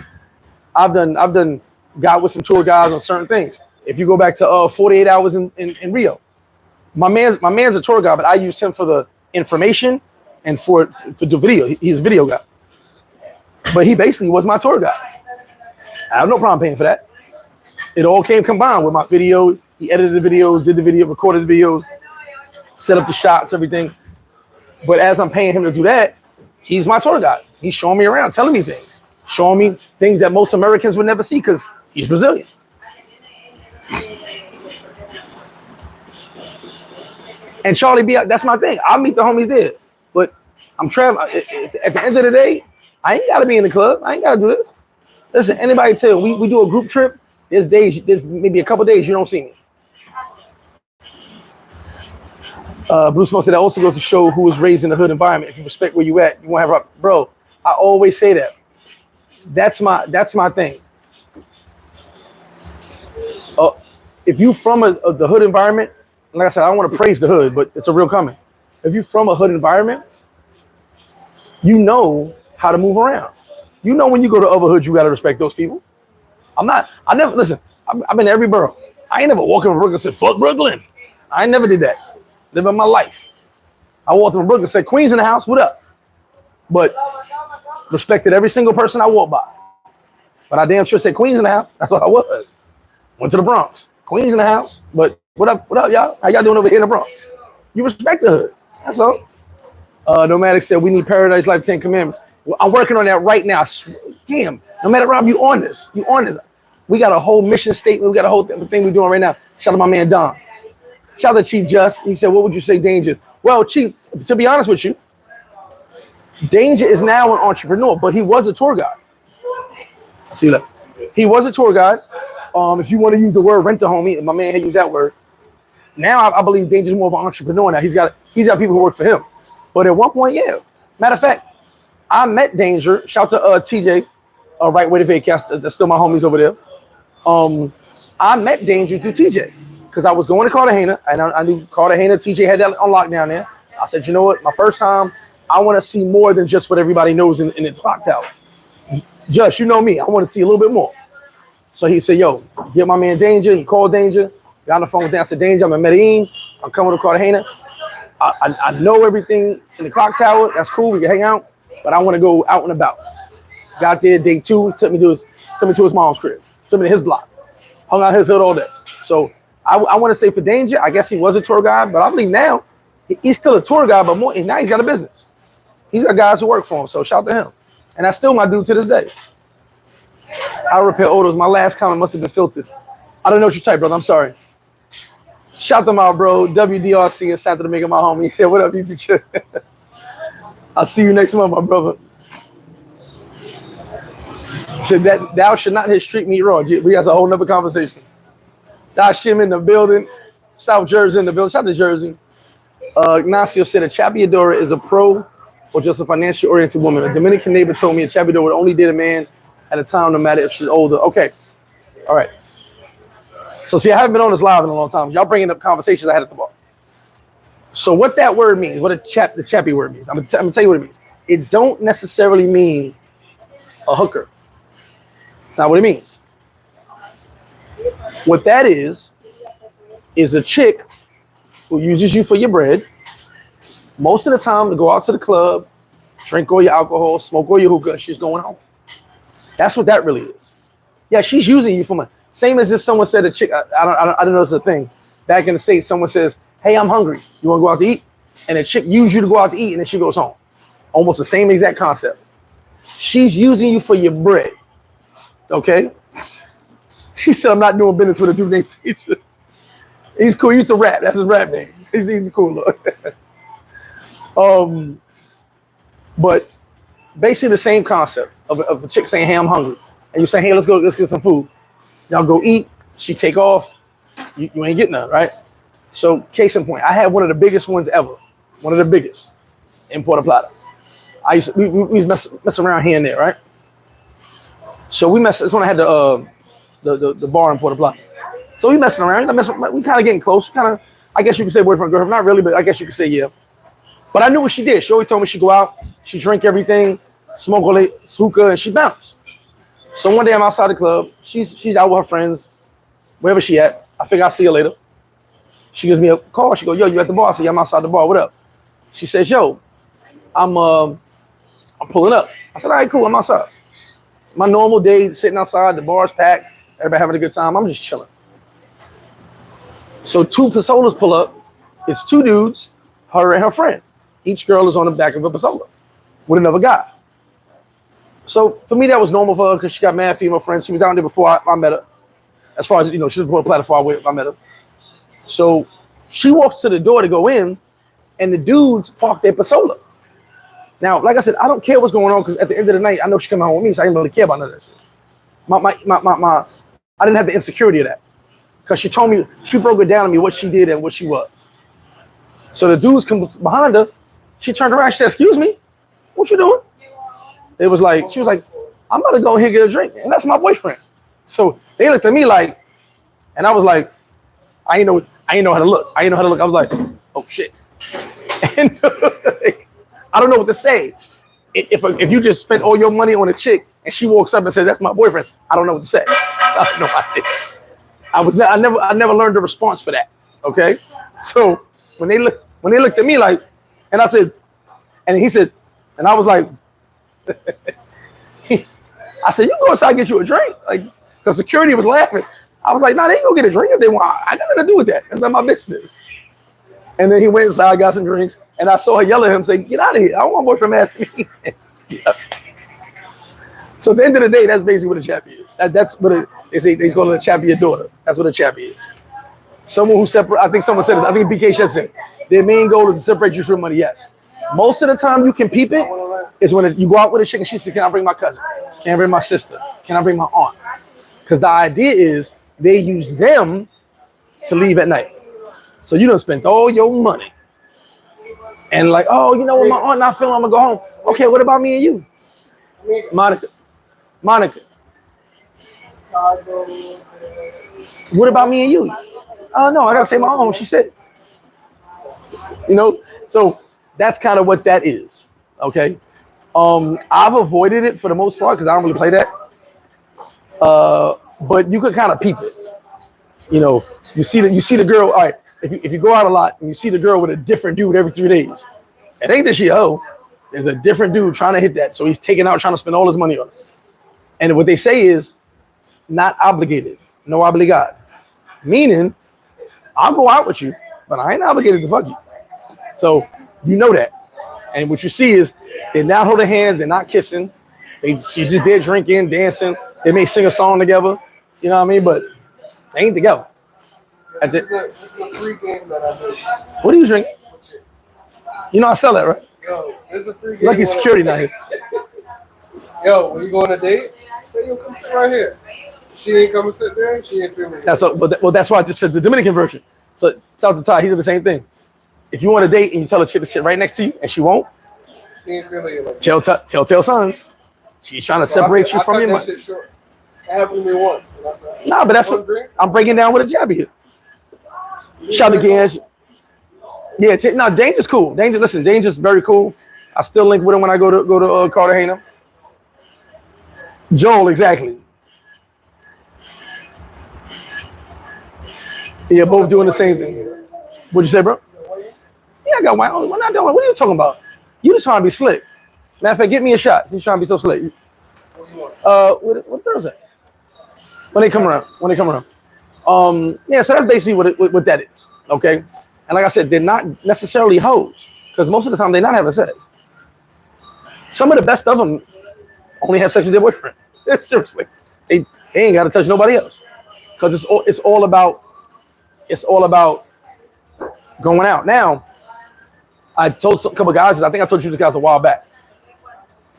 S1: I've done got with some tour guides on certain things. If you go back to 48 hours in Rio, my man's a tour guide, but I used him for the information and for the video. He's a video guy. But he basically was my tour guide. I have no problem paying for that. It all came combined with my video. He edited the videos, did the video, recorded the videos, set up the shots, everything. But as I'm paying him to do that, he's my tour guide. He's showing me around, telling me things, showing me things that most Americans would never see because he's Brazilian. And Charlie B, that's my thing. I'll meet the homies there. But I'm traveling. At the end of the day, I ain't got to be in the club. I ain't got to do this. Listen, anybody tell me, we do a group trip, there's maybe a couple days you don't see me. Bruce Smoke said that also goes to show who was raised in the hood environment. If you respect where you at, you won't have bro. I always say that. That's my thing. If you from the hood environment, like I said, I don't want to praise the hood, but it's a real comment. If you're from a hood environment, you know how to move around. You know when you go to other hoods, you got to respect those people. I've been to every borough. I ain't never walked in Brooklyn and said, fuck Brooklyn. I ain't never did that. Living my life. I walked in Brooklyn and said, Queens in the house, what up? But respected every single person I walked by. But I damn sure said Queens in the house. That's what I was. Went to the Bronx. Queens in the house. But what up, y'all? How y'all doing over here in the Bronx? You respect the hood. That's all. Nomadic said, we need Paradise Life 10 Commandments. Well, I'm working on that right now. Damn, Nomadic Rob, you on this. You on this. We got a whole mission statement. We got a whole thing we're doing right now. Shout out to my man, Don. Shout out to Chief Just. He said, what would you say, Danger? Well, Chief, to be honest with you, Danger is now an entrepreneur, but he was a tour guide. See that? He was a tour guide. If you want to use the word rent a homie, my man had used that word. Now I believe Danger's more of an entrepreneur now. He's got people who work for him. But at one point, yeah. Matter of fact, I met Danger. Shout out to TJ, Right Way to Vacast. That's still my homies over there. I met Danger through TJ because I was going to Cartagena, and I knew Cartagena. TJ had that on lockdown there. I said, you know what? My first time, I want to see more than just what everybody knows in the clock tower. Just, you know me. I want to see a little bit more. So he said, yo, get my man Danger. He called Danger. Got on the phone with him. I said, Danger, I'm in Medellin. I'm coming to Cartagena. I know everything in the clock tower. That's cool. We can hang out. But I want to go out and about. Got there day 2. Took me to his mom's crib. Took me to his block. Hung out his hood all day. So I want to say for Danger, I guess he was a tour guide. But I believe now he's still a tour guide. But more now he's got a business. He's got guys who work for him. So shout to him. And that's still my dude to this day. I repair odors. My last comment must have been filtered. I don't know what you type, brother. I'm sorry. Shout them out, bro. WDRC and Santo Domingo, my homie. He said, what up, you bitch? I'll see you next month, my brother. He said that thou should not hit street meat raw. We got a whole nother conversation. Dashim in the building. South Jersey in the building. Shout out to Jersey. Ignacio said a chapeadora is a pro or just a financially oriented woman. A Dominican neighbor told me a chapeadora would only date a man at a time, no matter if she's older. Okay. All right. So see, I haven't been on this live in a long time. Y'all bringing up conversations I had at the bar. So what that word means, what the chappy word means, I'm gonna tell you what it means. It don't necessarily mean a hooker. It's not what it means. What that is a chick who uses you for your bread, most of the time to go out to the club, drink all your alcohol, smoke all your hookah, and she's going home. That's what that really is. Yeah, she's using you for money. Same as if someone said a chick, I don't know it's a thing. Back in the States, someone says, hey, I'm hungry. You want to go out to eat? And a chick uses you to go out to eat, and then she goes home. Almost the same exact concept. She's using you for your bread. Okay? He said, I'm not doing business with a dude named Teacher. He's cool. He used to rap. That's his rap name. He's cool. But basically the same concept of a chick saying, hey, I'm hungry. And you say, hey, let's get some food. Y'all go eat. She take off. You ain't getting none, right? So case in point, I had one of the biggest ones ever, one of the biggest in Puerto Plata. We mess around here and there, right? So we mess. That's when I had the bar in Puerto Plata. So we messing around. We kind of getting close. Kind of, I guess you could say boyfriend girlfriend. Not really, but I guess you could say yeah. But I knew what she did. She always told me she'd go out, she drink everything, smoke hookah, and she bounce. So one day I'm outside the club. She's out with her friends, wherever she at. I figure I'll see her later. She gives me a call. She goes, yo, you at the bar? I say, yeah, I'm outside the bar. What up? She says, yo, I'm pulling up. I said, all right, cool. I'm outside. My normal day, sitting outside. The bar's packed. Everybody having a good time. I'm just chilling. So 2 Pasolas pull up. It's 2 dudes, her and her friend. Each girl is on the back of a Pasola with another guy. So for me, that was normal for her because she got mad female friends. She was down there before I met her. As far as, she was Puerto Plata far away if I met her. So she walks to the door to go in, and the dudes park their Pasola. Now, like I said, I don't care what's going on because at the end of the night, I know she's coming home with me, so I didn't really care about none of that shit. I didn't have the insecurity of that because she told me, she broke it down to me what she did and what she was. So the dudes come behind her. She turned around. She said, excuse me, what you doing? She was like, I'm about to go here and get a drink. And that's my boyfriend. So they looked at me like, and I was like, I ain't know how to look. I was like, oh shit. And I don't know what to say. If you just spent all your money on a chick and she walks up and says, that's my boyfriend, I don't know what to say. I have no idea. I never learned a response for that. Okay. So when they looked at me like, and I said, and he said, and I was like, I said, you go inside and get you a drink. Like, because security was laughing. I was like, nah, they ain't gonna get a drink if they want. I got nothing to do with that. That's not my business. And then he went inside, got some drinks, and I saw her yell at him, say, get out of here. I don't want my boyfriend mad at me. Yeah. So at the end of the day, that's basically what a chappie is. That's what they call it, a chappie, a daughter. That's what a chappie is. Someone who separate, I think someone said this, I think BK Chef said it. Their main goal is to separate you from money, yes. Most of the time you can peep it is when you go out with a chick and she says, can I bring my cousin? Can I bring my sister? Can I bring my aunt? Because the idea is they use them to leave at night. So you done spent all your money. And like, oh, you know what, my aunt not feeling, I'm gonna go home. Okay, what about me and you? Monica. What about me and you? Oh no, I gotta take my own, she said. So that's kind of what that is. Okay. I've avoided it for the most part because I don't really play that. But you could kind of peep it. You see the girl. All right, if you go out a lot and you see the girl with a different dude every 3 days, it ain't that she there's a different dude trying to hit that, so he's taking out trying to spend all his money on it. And what they say is not obligated, no obligado, meaning I'll go out with you, but I ain't obligated to fuck you. So you know that. And what you see is they're not holding hands, they're not kissing. She's just there drinking, dancing. They may sing a song together, you know what I mean? But they ain't together. This is a free game that I do. What do you drink? You know I sell that, right?
S2: Yo, this is a free game.
S1: Lucky security now here.
S2: Yo, when you go on a date, say yo, come sit right here. She ain't come and sit there. She ain't feel me.
S1: That's why I just said the Dominican version. So South to Thai, he did the same thing. If you want a date and you tell a chick to sit right next to you and she won't,
S2: she ain't feeling you. Like
S1: telltale signs. She's trying to separate you from your money.
S2: It happened to me once.
S1: Nah, but that's what I'm breaking down with a jabby here. Shout again. Yeah, no, Danger's cool. Danger's very cool. I still link with him when I go to Cartagena. Joel, exactly. Yeah, both doing the same thing. What'd you say, bro? Yeah, I got one. What are you talking about? You just trying to be slick. Matter of fact, get me a shot. He's trying to be so slick. What girl's that? When they come around. Yeah, so that's basically what that is. Okay, and like I said, they're not necessarily hoes because most of the time they're not having sex. Some of the best of them only have sex with their boyfriend. Seriously, they ain't got to touch nobody else because it's all about going out. Now, I told a couple guys, I think I told you this guys a while back.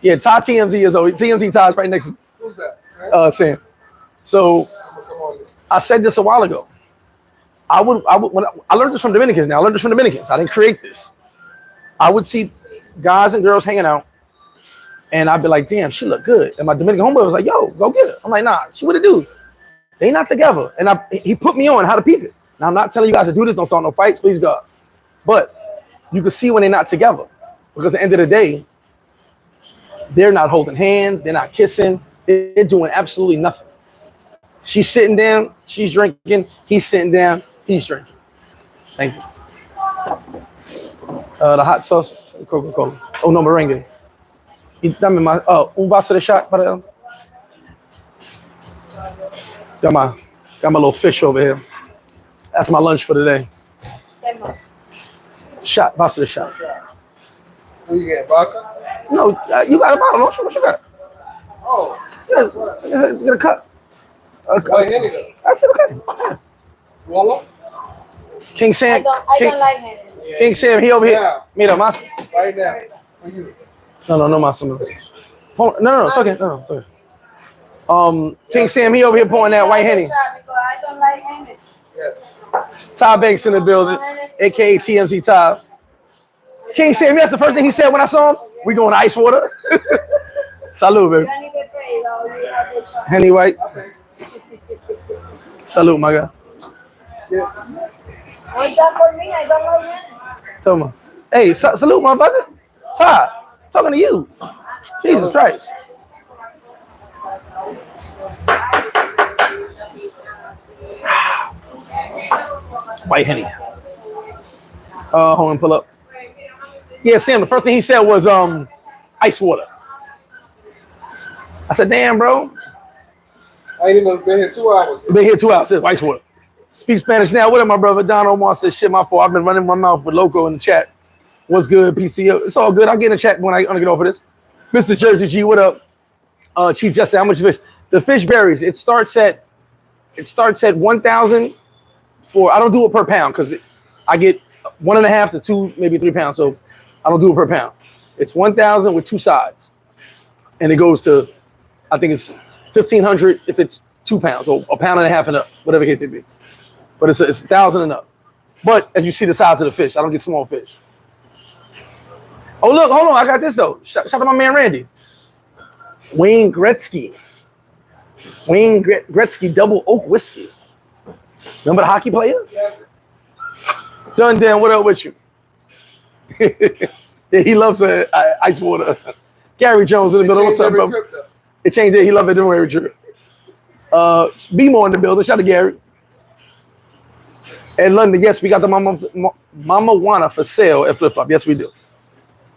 S1: Yeah, Ty TMZ is over. TMZ Ty's right next to me.
S2: Who's that?
S1: Sam. So I said this a while ago. when I learned this from Dominicans. Now I learned this from Dominicans. I didn't create this. I would see guys and girls hanging out, and I'd be like, "Damn, she look good." And my Dominican homeboy was like, "Yo, go get her." I'm like, "Nah, she what it do? They not together." And he put me on how to peep it. Now I'm not telling you guys to do this. Don't start no fights, please God. But you can see when they're not together, because at the end of the day, they're not holding hands. They're not kissing. They're doing absolutely nothing. She's sitting down. She's drinking. He's sitting down. He's drinking. Thank you. The hot sauce, Coca-Cola. Oh, no, merengue. Dame más. Un vaso de shot para él. Got my little fish over here. That's my lunch for today. Shot, vaso de shot.
S2: What you get, vodka?
S1: No, you got a bottle. Don't you? What you got?
S2: Oh.
S1: Yeah, get a cup.
S2: White Henny though.
S1: That's it, okay.
S2: You want one?
S1: King Sam.
S3: I don't like him.
S1: King Sam, he over here.
S2: Yeah.
S1: Mira, más.
S2: Right now. For you.
S1: No, más. No, it's okay. No, it's okay. King Sam, he over here pouring that white Henny.
S3: I don't like him.
S2: Yes.
S1: Ty Banks in the building, aka TMZ Ty. King Sam, that's the first thing he said when I saw him. We going to ice water. Salud, baby. Henny White. Salud, my guy.
S3: What's that for me? I don't like him.
S1: Tell me. Hey, salute, motherfucker. Ty, talking to you. Jesus Christ. White Henny. Hold on, pull up. Yeah, Sam, the first thing he said was ice water. I said, damn, bro.
S2: I ain't even been here 2 hours.
S1: Been here 2 hours. Says ice water. Speak Spanish now. What up, my brother? Don Omar says, shit, my fault. I've been running my mouth with Loco in the chat. What's good, PCO? It's all good. I'll get in the chat when I get over this. Mr. Jersey G, what up? Chief Justice, how much fish? The fish varies. It starts at 1,000 for, I don't do it per pound because I get 1.5 to 2, maybe 3 pounds. So I don't do it per pound. It's 1,000 with 2 sides. And it goes to, I think it's 1,500 if it's 2 pounds or 1.5 pounds and up, whatever the case may be. But it's 1,000 and up. But as you see the size of the fish, I don't get small fish. Oh, look, hold on. I got this, though. Shout out to my man, Randy. Wayne Gretzky. Wayne Gretzky Double Oak Whiskey. Remember the hockey player?
S2: Yeah.
S1: Done, Dan, what up with you? Yeah, he loves ice water. Gary Jones in the middle. What's up, bro? It changed it. He loved it every trip. B-More in the building. Shout out to Gary. And London, yes, we got the Mama Wanna for sale at FlipFlop. Yes, we do.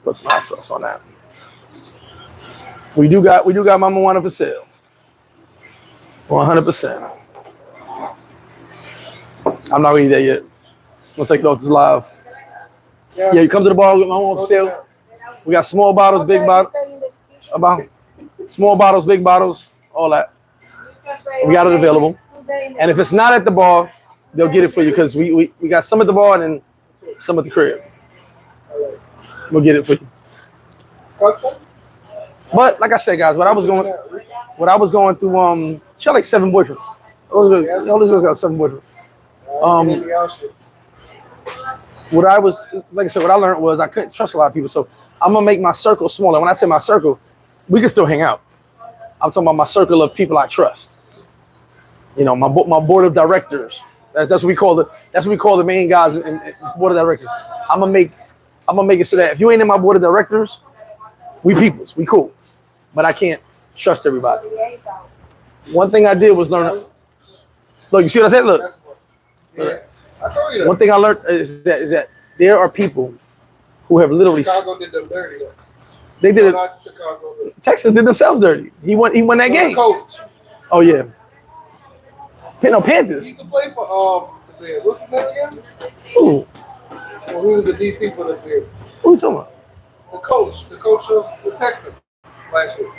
S1: Put some hot sauce on that. We do got Mama Wanna for sale. 100%. I'm not gonna eat that yet. I'm gonna take it off this live. Yeah, you come to the bar with Mama Wanna for sale. We got small bottles, big bottles. Small bottles, big bottles, all that. We got it available. And if it's not at the bar, they'll get it for you because we got some at the bar and then some at the crib. We'll get it for you. But like I said, guys, what I was going through, she had like 7 boyfriends. All these girls got 7 boyfriends. What I learned was I couldn't trust a lot of people, so I'm gonna make my circle smaller. When I say my circle, we can still hang out. I'm talking about my circle of people I trust. You know, my board of directors. That's what we call the main guys in board of directors. I'm gonna make it so that if you ain't in my board of directors, we peoples, we cool. But I can't trust everybody. One thing I did was learn. Look, you see what I said? Look.
S2: Yeah. I told you that.
S1: One thing I learned is that there are people who have literally.
S2: Chicago did them dirty.
S1: They did it.
S2: Not Chicago.
S1: Texas did themselves dirty. He won that game.
S2: Coach.
S1: Oh yeah. No, Panthers.
S2: He used to play for what's his name again?
S1: Who?
S2: Well, he was the DC for the Bears.
S1: Who you talking about?
S2: The coach of the Texans last year.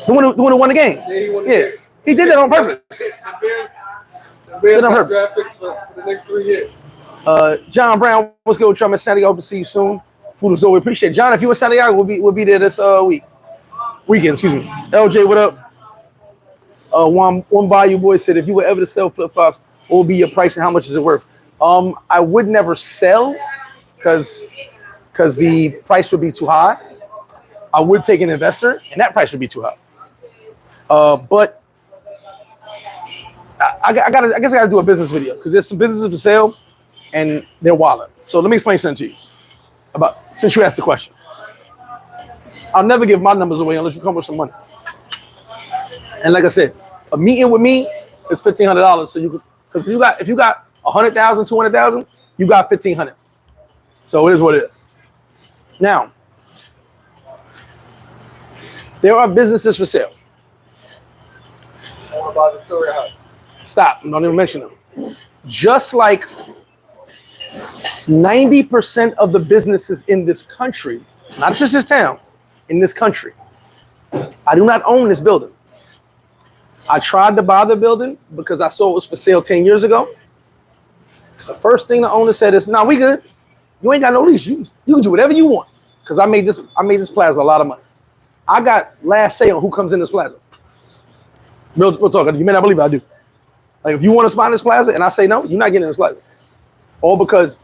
S1: The one who won the game.
S2: Yeah, he won the
S1: Yeah.
S2: game.
S1: He did that on purpose.
S2: The Bears got draft picks for the next 3 years.
S1: John Brown, what's good with you? I'm in Santiago. Hope to see you soon. Food is always appreciate it. John, if you in Santiago, we'll be there this weekend. Excuse me. LJ, what up? One Bayou boy said, if you were ever to sell flip flops, What will be your price and how much is it worth? I would never sell because the price would be too high. I would take an investor, and that price would be too high. But I guess I gotta do a business video because there's some businesses for sale, and they're wild. So let me explain something to you since you asked the question. I'll never give my numbers away unless you come with some money. And like I said, a meeting with me is $1,500. So because if you got 100,000, 200,000, you got 1,500. So it is what it is. Now, there are businesses for sale.
S2: What about the Victoria House?
S1: Stop. Don't even mention them. Just like 90% of the businesses in this country, not just this town, in this country, I do not own this building. I tried to buy the building because I saw it was for sale 10 years ago. The first thing the owner said is, "No, we good. You ain't got no lease. You can do whatever you want." Because I made this plaza a lot of money. I got last say on who comes in this plaza. We'll talk. You may not believe it, I do. Like if you want to spot in this plaza and I say no, you're not getting in this plaza. All because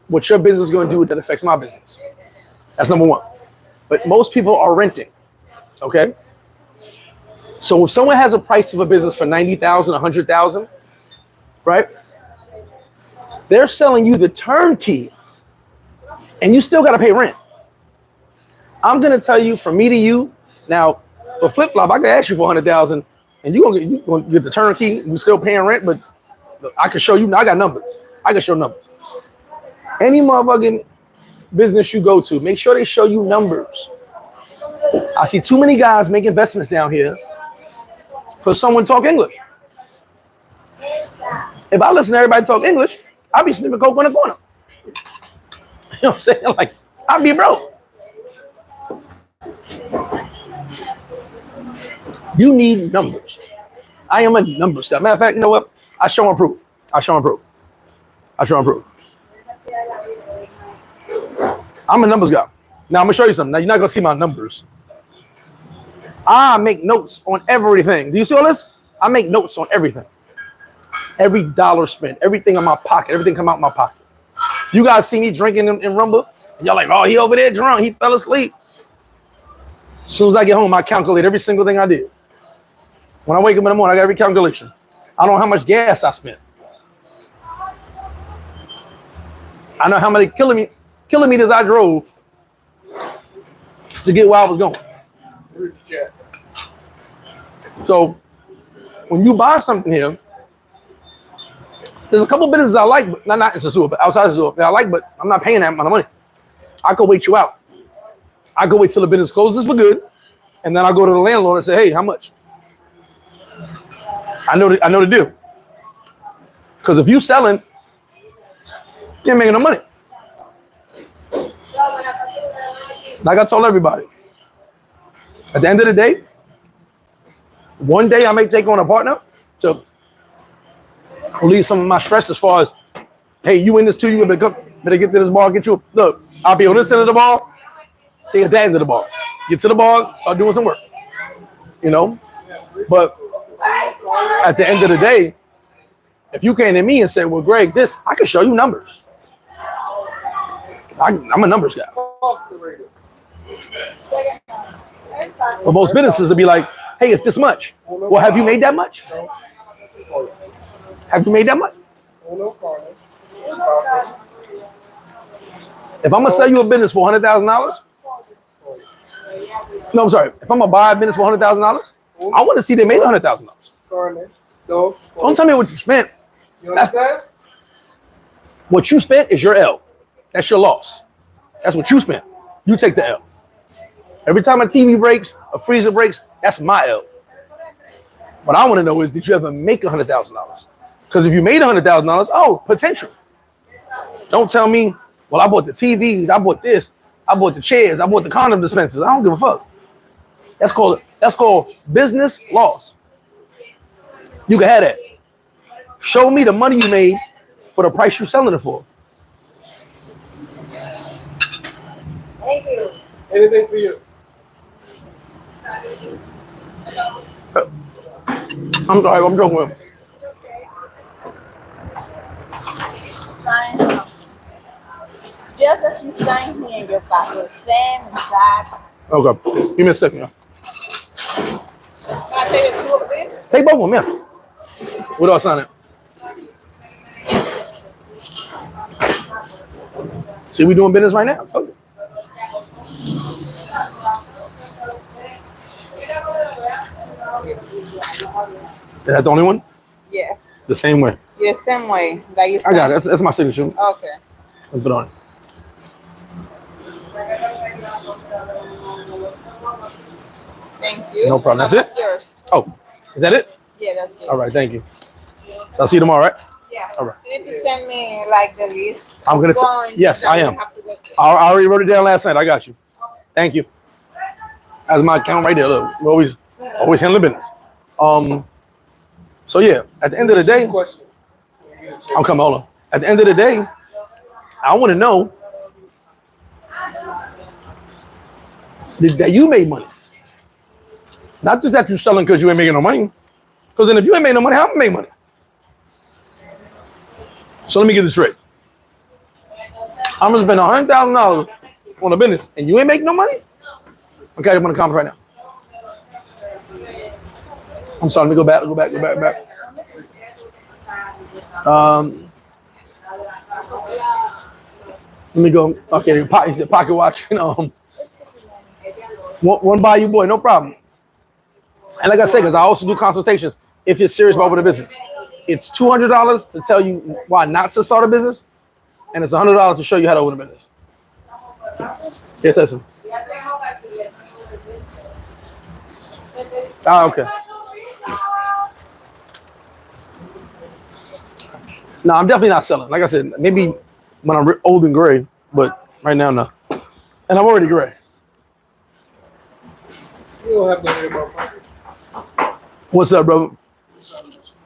S1: what your business is going to do that affects my business. That's number one. But most people are renting. Okay. So if someone has a price of a business for 90,000, 100,000, right? They're selling you the turnkey, and you still got to pay rent. I'm gonna tell you from me to you. Now, for FlipFlop, I can ask you for 100,000, and you gonna get the turnkey. You still paying rent, but I can show you. I got numbers. I can show numbers. Any motherfucking business you go to, make sure they show you numbers. I see too many guys make investments down here because someone talk English. If I listen to everybody talk English, I'll be sniffing coke on the corner. You know what I'm saying? Like, I'll be broke. You need numbers. I am a numbers guy. Matter of fact, you know what? I show and prove. I'm a numbers guy. Now, I'm going to show you something. Now, you're not going to see my numbers. I make notes on everything. Do you see all this? I make notes on everything. Every dollar spent, everything in my pocket, everything come out my pocket. You guys see me drinking in Rumba, and y'all like, oh, he over there drunk, he fell asleep. As soon as I get home, I calculate every single thing I did. When I wake up in the morning, I got every calculation. I know how much gas I spent. I know how many kilometers I drove to get where I was going. So when you buy something here, there's a couple businesses I like, but not in Sosua, but outside Sosua that I like, but I'm not paying that amount of money. I could wait you out. I go wait till the business closes for good, and then I go to the landlord and say, "Hey, how much?" I know the deal. Because if you selling, you ain't making no money. Like I told everybody, at the end of the day, one day I may take on a partner to relieve some of my stress as far as, hey, you in this too, you better get to this bar, look, I'll be on this end of the bar, they at that end of the bar. Get to the bar, start doing some work. You know? But at the end of the day, if you came to me and said, well, Greg, I can show you numbers. I'm a numbers guy. But most businesses will be like, hey, it's this much. Well, have you made that much? Have you made that much? If I'm going to sell you a business for $100,000, no, I'm sorry. If I'm going to buy a business for $100,000, I want to see they made $100,000. Don't tell me what you spent.
S2: You understand?
S1: What you spent is your L. That's your loss. That's what you spent. You take the L. Every time a TV breaks, a freezer breaks, that's my L. What I want to know is, did you ever make $100,000? Because if you made $100,000, oh, potential. Don't tell me, well, I bought the TVs, I bought this, I bought the chairs, I bought the condom dispensers. I don't give a fuck. That's called business loss. You can have that. Show me the money you made for the price you're selling it for.
S3: Thank you.
S2: Anything for you?
S1: I'm sorry, I'm joking with him.
S3: sign something. Just as you sign here in your passport, same exact.
S1: Okay. Give me a second. Yeah.
S3: Can I take the two of this?
S1: Take both of them, yeah. What do I sign it? See, we doing business right now. Okay. Is that the only one?
S3: Yes.
S1: The same way.
S3: Yeah, same way that you
S1: I got it. That's my signature.
S3: Okay.
S1: Let's put it on.
S3: Thank you.
S1: No problem. That's
S3: That's
S1: it?
S3: yours.
S1: Oh, is that it?
S3: Yeah, that's it.
S1: All right, thank you. I'll see you tomorrow, right?
S3: Yeah.
S1: All right.
S3: You need to send me like the list.
S1: I'm gonna
S3: Points
S1: yes,
S3: that
S1: I
S3: we
S1: am.
S3: have to go through.
S1: I already wrote it down last night. I got you. Thank you. That's my account right there. Look, we're always handling business. So yeah, at the end of the day,
S2: Question.
S1: I'm coming on. At the end of the day, I want to know that you made money. Not just that you're selling because you ain't making no money. Because then if you ain't making no money, how am I make money? So let me get this straight. I'm gonna spend $100,000 on a business and you ain't making no money? Okay, I'm gonna comment right now. I'm sorry, let me go back. Let me go. Okay, pocket watch. One by you, boy, no problem. And like I said, because I also do consultations if you're serious about the business. It's $200 to tell you why not to start a business, and it's $100 to show you how to open a business. Yes, listen. Ah, okay. No, I'm definitely not selling. Like I said, maybe when I'm old and gray, but right now, no. And I'm already gray.
S2: You don't have to worry about money.
S1: What's up, brother?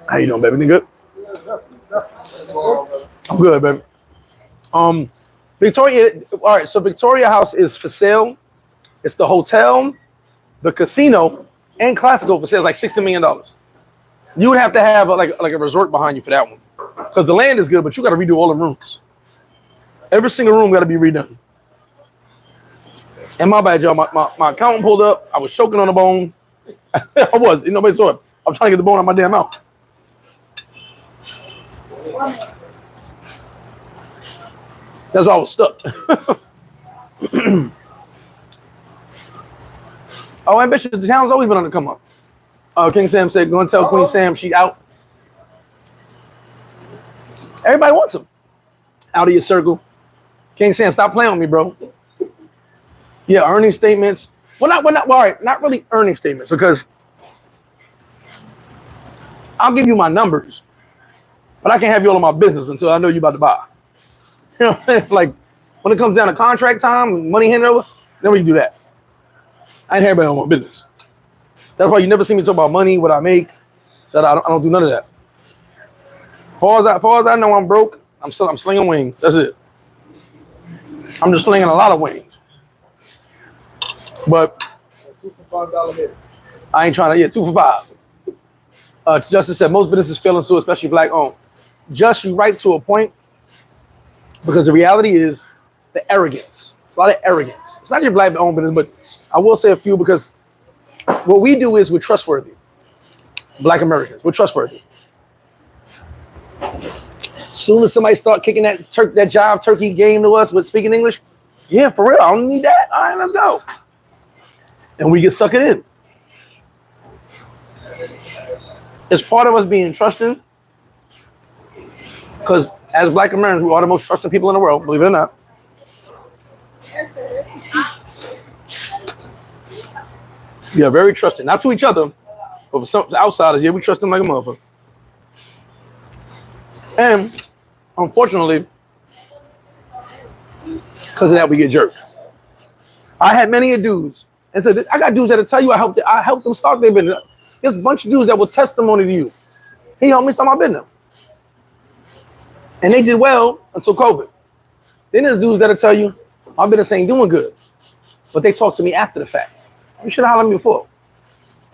S1: How you doing, baby? You good? I'm good, baby. Victoria. All right, so Victoria House is for sale. It's the hotel, the casino, and Classical for sale. Like $60 million. You would have to have like a resort behind you for that one, because the land is good, but you got to redo all the rooms. Every single room got to be redone. And my bad, y'all. My accountant pulled up. I was choking on the bone. I was. Nobody saw it. I'm trying to get the bone out of my damn mouth. That's why I was stuck. Oh, ambitious. The town's always been on the come up. King Sam said, go and tell Queen Sam she out. Everybody wants him. Out of your circle. King Sam, stop playing with me, bro. Yeah, earning statements. Well, all right, not really earning statements, because I'll give you my numbers, but I can't have you all in my business until I know you about to buy. You know, like when it comes down to contract time, money handed over, then we can do that. I ain't everybody on my business. That's why you never see me talk about money, what I make. That I don't do none of that. Far as I know, I'm broke. I'm slinging wings. That's it. I'm just slinging a lot of wings. But
S2: $2 for $5 hit.
S1: I ain't trying to. Yeah, 2 for $5. Justice said most businesses fail and so, especially black owned. Just you right to a point, because the reality is the arrogance. It's a lot of arrogance. It's not your black owned business, but I will say a few, because what we do is we're trustworthy. Black Americans, we're trustworthy. As soon as somebody start kicking that jive turkey game to us with speaking English, yeah, for real, I don't need that. All right, let's go. And we get sucked in. It's part of us being trusting, because as black Americans, we are the most trusting people in the world, believe it or not. We are very trusting, not to each other, but for some outsiders, yeah, we trust them like a motherfucker. And unfortunately, because of that, we get jerked. I had many dudes, and said, I got dudes that'll tell you I helped them start their business. There's a bunch of dudes that will testimony to you. He helped me start my business. And they did well until COVID. Then there's dudes that'll tell you, my business ain't doing good. But they talk to me after the fact. You should have hollered at me before.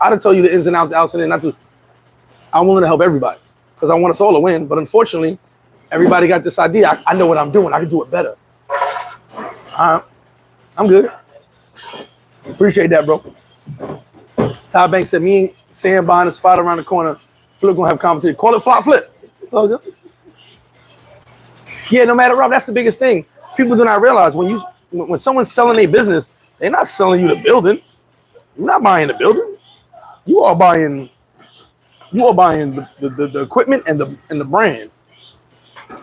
S1: I'd have told you the ins and outs, and not to. I'm willing to help everybody, because I want us all to win. But unfortunately, Everybody got this idea. I know what I'm doing. I can do it better. All right. I'm good. Appreciate that, bro. Ty Banks said, me and Sam buying a spot around the corner. Flip gonna have competition. Call it flop flip. It's all good. Yeah, no matter what, that's the biggest thing. People do not realize when someone's selling a business, they're not selling you the building. You're not buying the building. You are buying the equipment and the brand.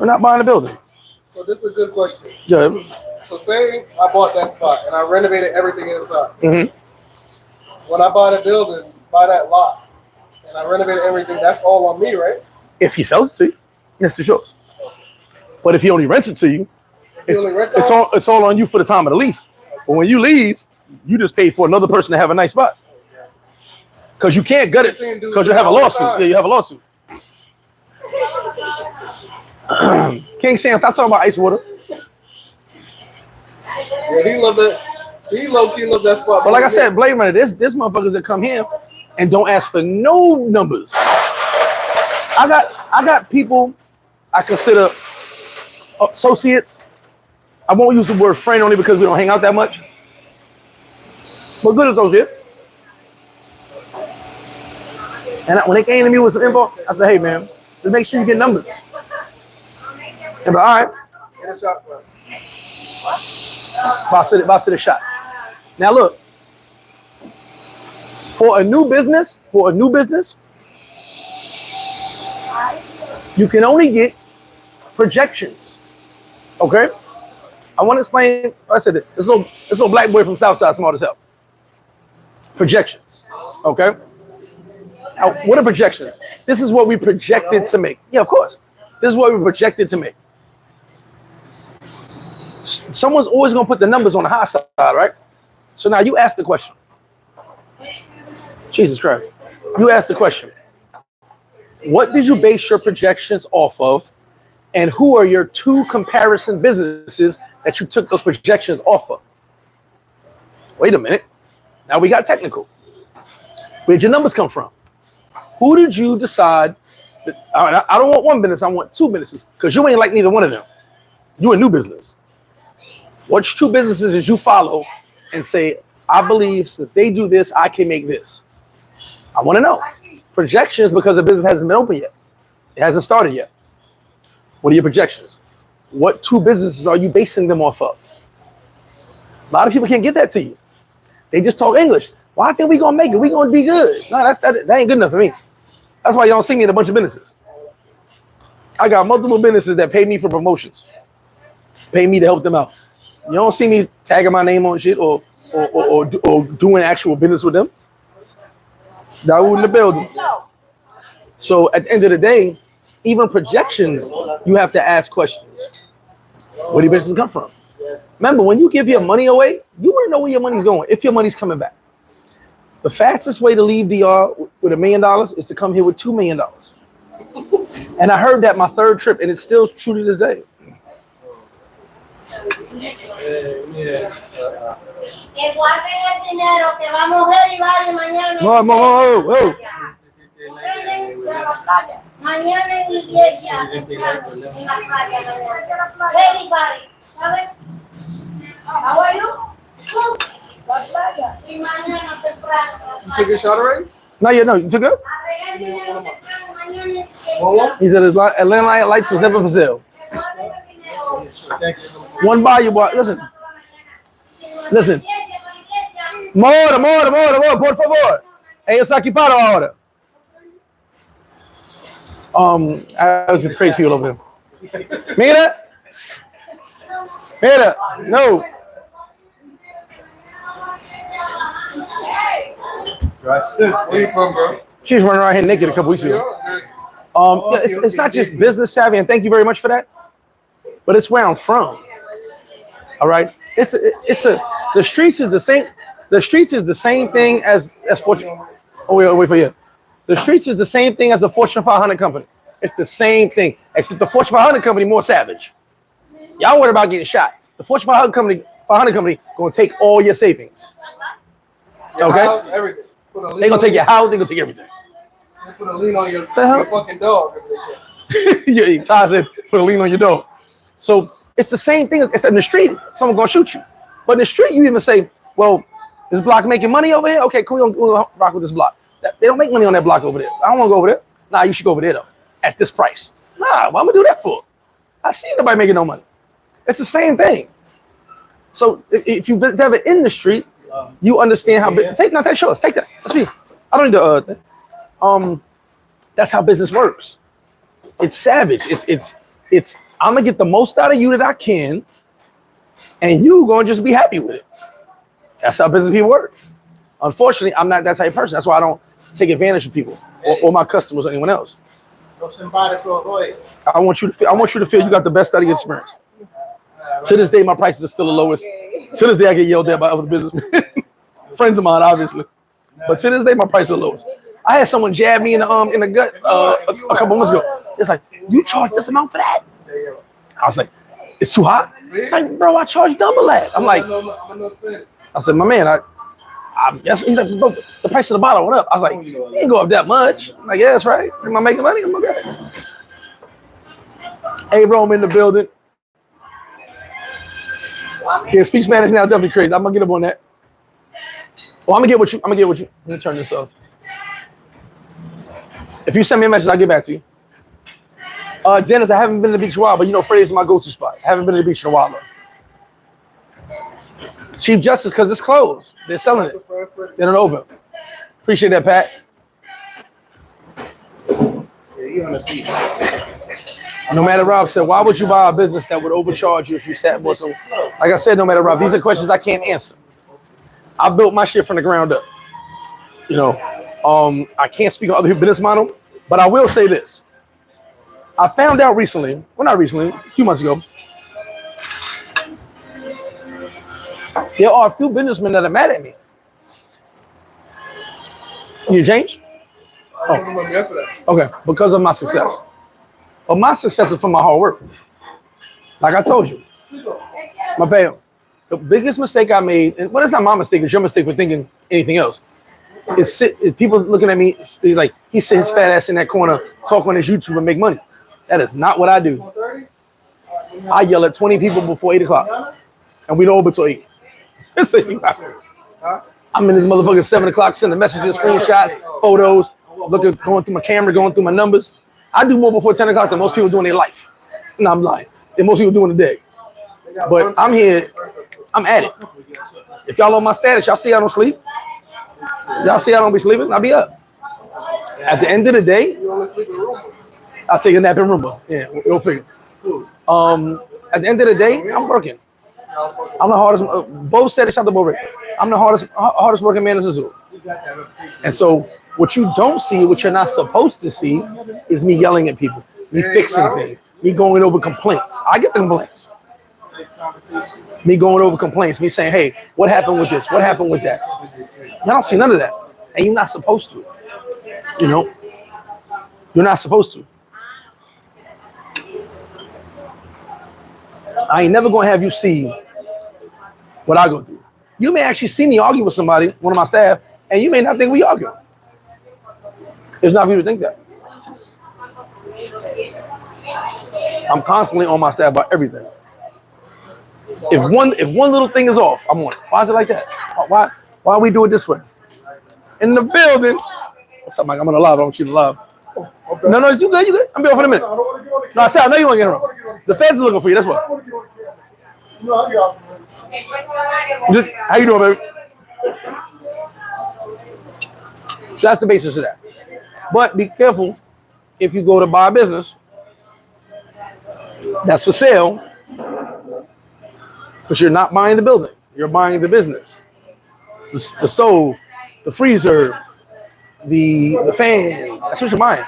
S1: We're not buying the building.
S2: So this is a good question.
S1: Yeah.
S2: So say I bought that spot and I renovated everything inside.
S1: Mm-hmm.
S2: When I buy the building, buy that lot, and I renovated everything, that's all on me, right?
S1: If he sells it to you, yes, it's yours. But if he only rents it to you, it's all on you for the time of the lease. But when you leave, you just pay for another person to have a nice spot. Because you can't gut it because you have a lawsuit. Yeah, you have a lawsuit. King Sam, stop talking about ice water.
S2: Yeah, he loved that. He low-key loved that spot.
S1: But like I said, Blade Runner, there's motherfuckers that come here and don't ask for no numbers. I got people I consider associates. I won't use the word friend only because we don't hang out that much. But good associate. And when they came to me with some info, I said, hey man, just make sure you get numbers. And all right.
S2: Get a shot for it.
S1: Boss to the shot. Now look, for a new business, you can only get projections. Okay? I want to explain. I said it. This little black boy from Southside, smart as hell. Projections. Okay? Now, what are projections? This is what we projected to make. Yeah, of course. This is what we projected to make. Someone's always going to put the numbers on the high side, right? So now you ask the question. Jesus Christ. You ask the question. What did you base your projections off of? And who are your two comparison businesses that you took those projections off of? Wait a minute. Now we got technical. Where'd your numbers come from? Who did you decide that, I don't want one business, I want two businesses, because you ain't like neither one of them. You a new business. Which two businesses did you follow and say, I believe since they do this, I can make this? I want to know. Projections, because the business hasn't been open yet. It hasn't started yet. What are your projections? What two businesses are you basing them off of? A lot of people can't get that to you. They just talk English. Well, I think we're going to make it. We're going to be good. No, that ain't good enough for me. That's why y'all don't see me in a bunch of businesses. I got multiple businesses that pay me for promotions. Pay me to help them out. You don't see me tagging my name on shit or doing actual business with them. That wouldn't the building. So at the end of the day, even projections, you have to ask questions. Where do your business come from? Remember, when you give your money away, you want to know where your money's going, if your money's coming back. The fastest way to leave DR with $1 million is to come here with $2 million. And I heard that my third trip, and it's still true to this day. Whoa.
S2: How are you? You took your shot already?
S1: No, you took it? He said his Atlanta lights was never for sale. One bar you bought. Listen. More, por favor. Ellos aquí para ahora. I was just crazy people over there. Mira, no.
S2: Where you from, bro?
S1: She was running around here naked a couple weeks ago. It's not just business savvy, and thank you very much for that, but it's where I'm from. All right, the streets is the same. The streets is the same thing as Fortune. Oh wait for you. The streets is the same thing as a Fortune 500 company. It's the same thing, except the Fortune 500 company more savage. Y'all worried about getting shot. The Fortune 500 company gonna take all your savings.
S2: Your house, everything.
S1: They gonna take your house. They gonna take everything.
S2: They put a lien on your fucking dog.
S1: Yeah, Ty said, put a lien on your door. So it's the same thing. It's in the street. Someone gonna shoot you. But in the street, you even say, well, this block making money over here? Okay, cool, we'll rock with this block. They don't make money on that block over there. I don't want to go over there. Nah, you should go over there though, at this price. Nah, what I'm gonna do that for? I see nobody making no money. It's the same thing. So if you've ever in the street, you understand how take shows. Take that. That's me. I don't need the that's how business works. It's savage. It's I'm gonna get the most out of you that I can, and you gonna just be happy with it. That's how business people work. Unfortunately, I'm not that type of person. That's why I don't take advantage of people or my customers or anyone else. I want you to feel you got the best out of your experience. To this day, my prices are still the lowest. To this day, I get yelled at by other businessmen, friends of mine, obviously. But to this day, my prices are lowest. I had someone jab me in the gut a couple months ago. It's like, you charge this amount for that? I was like, it's too hot. It's like, bro, I charge double that. I'm like, I said, my man, yes. He's like, bro, the price of the bottle went up. I was like, it ain't go up that much. I'm like, yeah, that's right. Am I making money? I'm okay. Hey, bro, I'm in the building. Yeah, speech Spanish now definitely crazy. I'm gonna get up on that. Oh, I'm gonna get with you. Let me turn this off. If you send me a message, I'll get back to you. Dennis, I haven't been to the beach in a while, but you know, Freddy's my go-to spot. I haven't been to the beach in a while though. Chief Justice, because it's closed. They're selling it. They don't open. Appreciate that, Pat.
S4: Yeah, you on the beach.
S1: No matter Rob said, why would you buy a business that would overcharge you if you sat more? So, like I said, no matter Rob, these are questions I can't answer. I built my shit from the ground up. You know, I can't speak on other people's business model, but I will say this. I found out recently, well, not recently, a few months ago, there are a few businessmen that are mad at me. You changed?
S2: Oh.
S1: Okay, because of my success. But my success is from my hard work. Like I told you, my fail. The biggest mistake I made, and well, it's not my mistake, it's your mistake for thinking anything else. Is people looking at me like he sit his fat ass in that corner, talk on his YouTube and make money. That is not what I do. I yell at 20 people before 8 o'clock, and we don't open till 8. I'm in this motherfucker 7 o'clock, sending messages, screenshots, photos, going through my camera, going through my numbers. I do more before 10 o'clock than most people do in their life. No, I'm lying. Than most people do in a day. But I'm here. I'm at it. If y'all on my status, y'all see I don't sleep. Y'all see I don't be sleeping. I'll be up. At the end of the day, I'll take a nap in Roomba. Yeah, go figure. At the end of the day, I'm working. I'm the hardest. Bo said it. Shout out to Bo Rick. I'm the hardest working man in Sosua. And so, what you don't see, what you're not supposed to see, is me yelling at people, me fixing things, me going over complaints. I get the complaints. Me going over complaints, me saying, hey, what happened with this? What happened with that? Y'all don't see none of that. And you're not supposed to. You know? You're not supposed to. I ain't never gonna have you see what I go through. You may actually see me argue with somebody, one of my staff, and you may not think we argue. It's not for you to think that. I'm constantly on my staff about everything. If one little thing is off, I'm on it. Why is it like that? Why we do it this way? In the building. What's up, Mike? I'm on the live. I don't want you to live. Okay. No, you good. I'm be off in a minute. No, I said I know you want to get around. The feds are looking for you. That's why. How you doing, baby? So that's the basis of that. But be careful if you go to buy a business that's for sale, because you're not buying the building. You're buying the business. The stove, the freezer, the fan. That's what you're buying.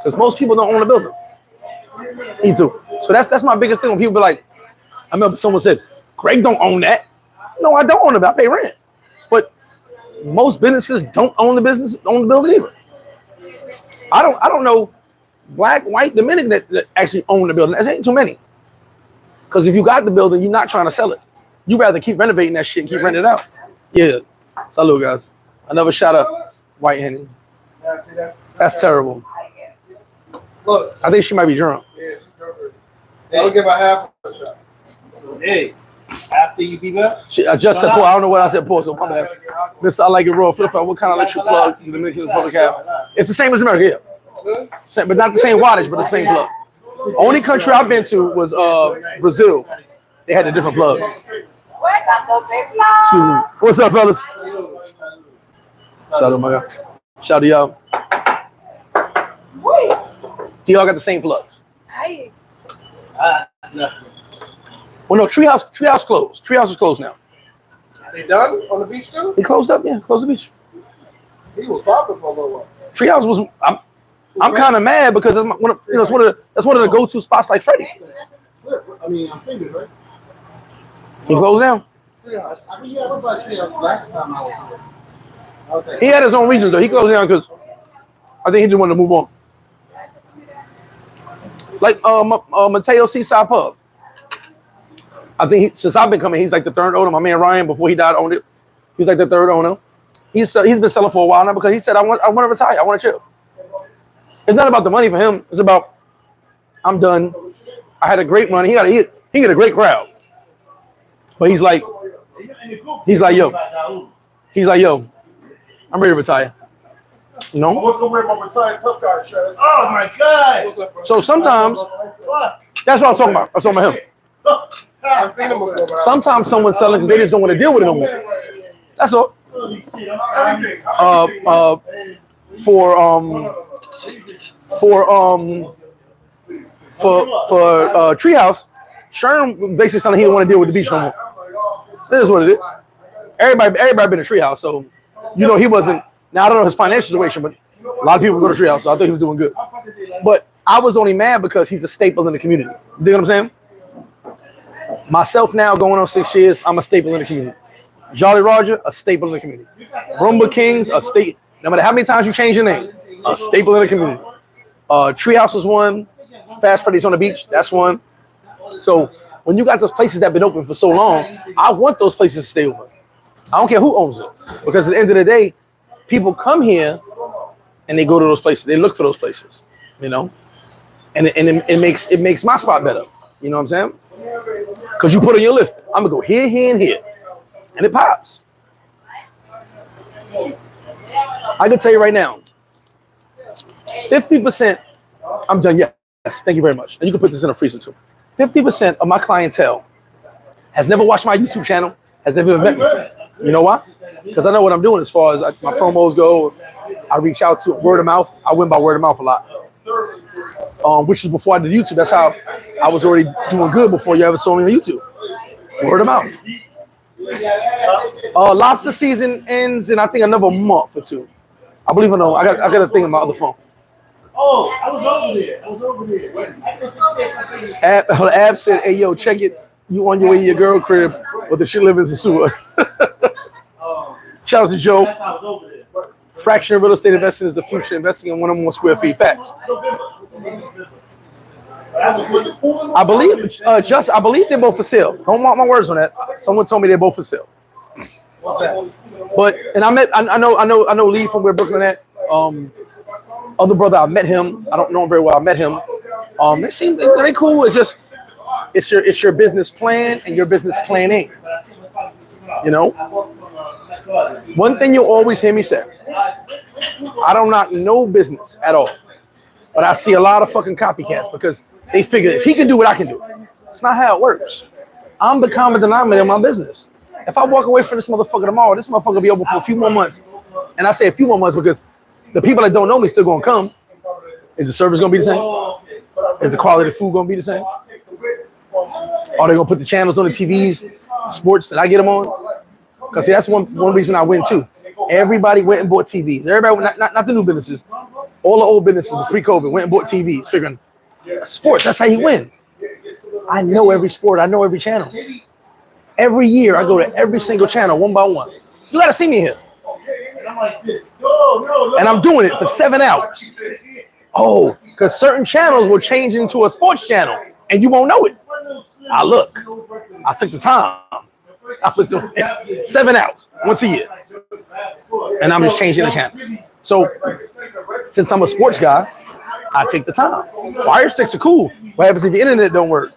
S1: Because most people don't own a building. Me too. So that's my biggest thing when people be like, I remember someone said, Greg don't own that. No, I don't own it. I pay rent. But most businesses don't own the building either. I don't know black, white, Dominican that actually own the building. There ain't too many. Because if you got the building, you're not trying to sell it. You rather keep renovating that shit and keep renting it out. Yeah. Salud, guys. Another shout out, White Henny. That's terrible.
S2: Look.
S1: I think she might be drunk.
S2: Yeah, she's drunk. I'll give her half a shot.
S4: Hey, after you be back?
S1: I just said pour. I don't know what I said pour, so my bad. Mr. I like it raw. Flip-flop, what kind of electric plug the Dominican Republic have? It's the same as America, yeah. Same, but not the same wattage, but the same plug. Only country I've been to was Brazil. They had the different plugs. Excuse me. What's up, fellas? Shout out, my God. Shout out to y'all. Y'all got the same plugs. Well, no, Treehouse closed. Treehouse is closed now.
S2: They done on the beach too?
S1: He closed up, yeah, closed the beach.
S2: He was popping for a little while.
S1: Treehouse was. I'm kind of mad because it's one of the go-to spots like Freddie.
S4: I mean, I'm thinking, right?
S1: He closed down.
S4: I mean, yeah, what about Treehouse last time I was here?
S1: He had his own reasons though. He closed down because I think he just wanted to move on. Like Mateo Seaside Pub. I think since I've been coming, he's like the third owner. My man Ryan, before he died, owned it. He's like the third owner. He's been selling for a while now because he said I want to retire. I want to chill. It's not about the money for him. It's about I'm done. I had a great run. He got a great crowd. But he's like, yo, I'm ready to retire. You know?
S5: What's gonna wear my retired tough guy shirt?
S4: Oh my God!
S1: So sometimes that's what I'm talking about. I'm talking about him.
S2: I've seen him before.
S1: Sometimes someone's selling because they just don't want to deal with it no more. That's all. For Treehouse, Sherm basically saying he don't want to deal with the beach no more. This is what it is. Everybody been to Treehouse, so you know he wasn't. Now I don't know his financial situation, but a lot of people go to Treehouse, so I think he was doing good. But I was only mad because he's a staple in the community. You know what I'm saying? Myself now going on 6 years, I'm a staple in the community. Jolly Roger, a staple in the community. Rumba Kings, a staple. No matter how many times you change your name, a staple in the community. Treehouse is one. Fast Freddy's on the beach, that's one. So when you got those places that have been open for so long, I want those places to stay open. I don't care who owns it. Because at the end of the day, people come here and they go to those places. They look for those places, you know? And it makes my spot better. You know what I'm saying? Because you put on your list, I'm going to go here, here, and here. And it pops. I can tell you right now, 50%, I'm done. Yes, thank you very much. And you can put this in a freezer too. 50% of my clientele has never watched my YouTube channel, has never even met me. You know why? Because I know what I'm doing as far as my promos go. I reach out to word of mouth. I win by word of mouth a lot. Which is before I did YouTube. That's how I was already doing good before you ever saw me on YouTube. Word of mouth. Lobster season ends in I think another month or two. I believe I know. I got a thing on my other phone.
S4: Oh, I was over there.
S1: Ab said, "Hey yo, check it. You on your way to your girl crib, but the shit live in Sosua." Shout out to Joe. Fractional real estate investing is the future. Investing in 1 or more square feet. Facts. I believe I believe they're both for sale. Don't mark my words on that. Someone told me they're both for sale. But I know Lee from where Brooklyn at. Other brother, I met him. I don't know him very well. I met him. They seem they cool. It's just it's your business plan and your business planning. You know, one thing you'll always hear me say: I don't knock no business at all, but I see a lot of fucking copycats because they figure if he can do what I can do. It's not how it works. I'm the common denominator in my business. If I walk away from this motherfucker tomorrow, this motherfucker will be open for a few more months. And I say a few more months because the people that don't know me still gonna come. Is the service gonna be the same? Is the quality of the food gonna be the same? Are they gonna put the channels on the TVs, sports that I get them on? Because that's one reason I went too. Everybody went and bought TVs. Everybody, not the new businesses, all the old businesses, pre-COVID, went and bought TVs, figuring sports. That's how you win. I know every sport. I know every channel. Every year I go to every single channel one by one. You gotta see me here. And I'm doing it for 7 hours. Oh, because certain channels will change into a sports channel and you won't know it. I look. I took the time. I was doing it 7 hours once a year. And I'm just changing the channel. So since I'm a sports guy, I take the time. Fire sticks are cool. What happens if your internet don't work?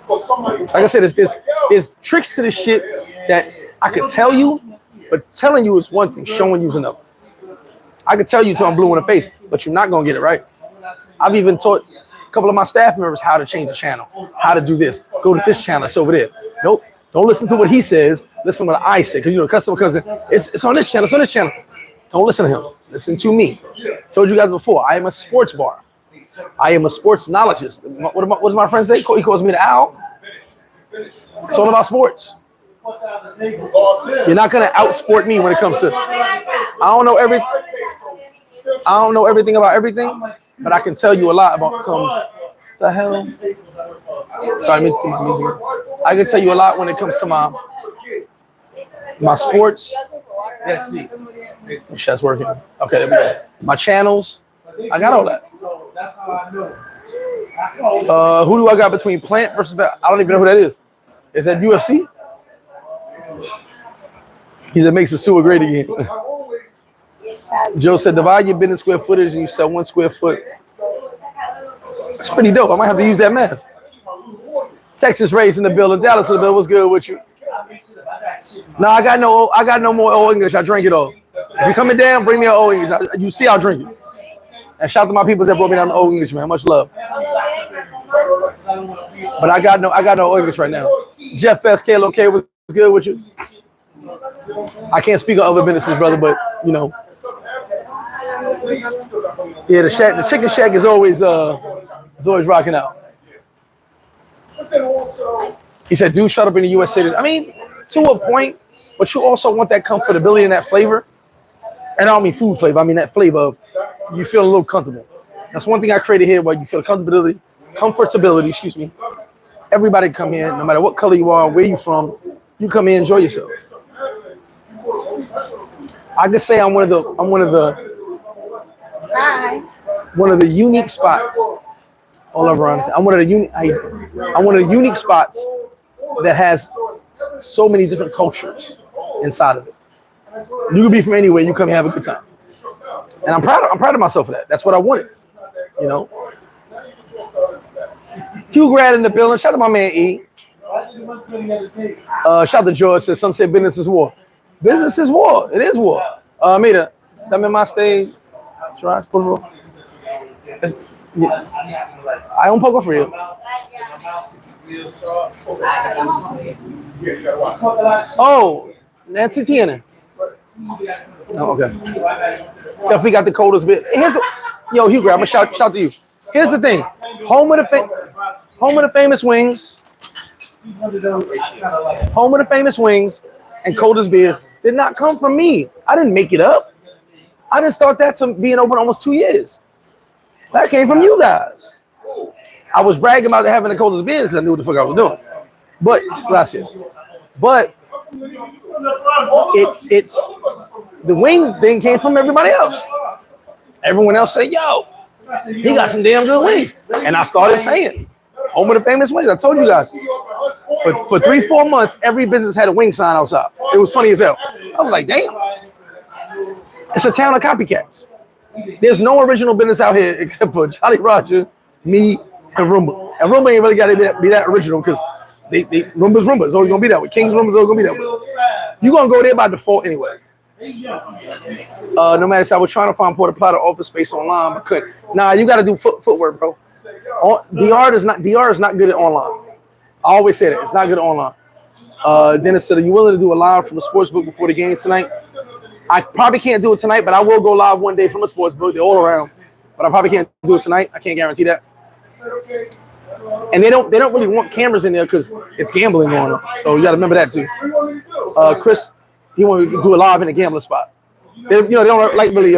S1: Like I said, there's tricks to this shit that I could tell you, but telling you is one thing, showing you is another. I could tell you till I'm blue in the face, but you're not gonna get it right. I've even taught a couple of my staff members how to change the channel, how to do this. Go to this channel, it's over there. Nope, don't listen to what he says. Listen to what I say, because the customer comes in. It's on this channel. It's on this channel. Don't listen to him. Listen to me. Told you guys before. I am a sports bar. I am a sports knowledgeist. What does my friend say? He calls me the owl. It's all about sports. You're not gonna outsport me when it comes to. I don't know everything about everything, but I can tell you a lot about comes. The hell? Sorry, let me put my music on. I can tell you a lot when it comes to my sports.
S4: Let's see.
S1: That's working. Okay, there we go. My channels. I got all that. Who do I got between Plant versus I don't even know who that is. Is that UFC? He said makes Sosua great again. Joe said divide your business square footage and you sell 1 square foot. That's pretty dope. I might have to use that math. Texas raised in the building. Dallas in the building. What's good with you? No, I got no more old English. I drink it all. If you're coming down, bring me an old English. You see, I'll drink it. And shout out to my people that brought me down to old English, man. Much love. But I got no old English right now. Jeff Fest, KLOK, what's good with you? I can't speak on other businesses, brother, but you know. Yeah, the chicken shack is always rocking out. He said, dude, shut up in the US cities. I mean, to a point, but you also want that comfortability and that flavor. And I don't mean food flavor, I mean that flavor of you feel a little comfortable. That's one thing I created here where you feel comfortability, excuse me. Everybody come here, no matter what color you are, where you from, you come in, enjoy yourself. I could say I'm one of the unique spots all around. I'm one of the unique spots that has so many different cultures inside of it. You can be from anywhere, you come here, have a good time. And I'm proud of myself for that. That's what I wanted. You know. Hugh Grad in the building. Shout out to my man E. Shout out to George. Says some say business is war. Business is war. It is war. Mira, dame más stage. Hay un poco frío. Oh, Nancy tiene. Oh, okay. Definitely got the coldest bit. Yo, Hugh Grab, I'm gonna shout to you. Here's the thing. Home of the famous wings. Home of the famous wings and coldest beers did not come from me. I didn't make it up. I didn't start that to being open almost 2 years. That came from you guys. I was bragging about having the coldest beers because I knew what the fuck I was doing. But gracias. But it's the wing thing came from everybody else. Everyone else said, yo, he got some damn good wings. And I started saying, home of the famous wings. I told you guys. For 3-4 months, every business had a wing sign outside. It was funny as hell. I was like, damn. It's a town of copycats. There's no original business out here except for Jolly Roger, me, and Roomba. And Roomba ain't really got to be that original because Roomba's Roomba. It's always going to be that way. King's Roomba is always going to be that way. You're going to go there by default anyway. No matter, I was trying to find Puerto Plata office space online, but couldn't. Nah, you got to do footwork, bro. DR is not good at online. I always say that. It's not good at online. Dennis said, are you willing to do a live from a sports book before the game tonight? I probably can't do it tonight, but I will go live one day from a sports book. They're all around. But I probably can't do it tonight. I can't guarantee that. And they don't really want cameras in there because it's gambling going on. So you got to remember that too. Chris, he want to do a live in a gambling spot. They don't like really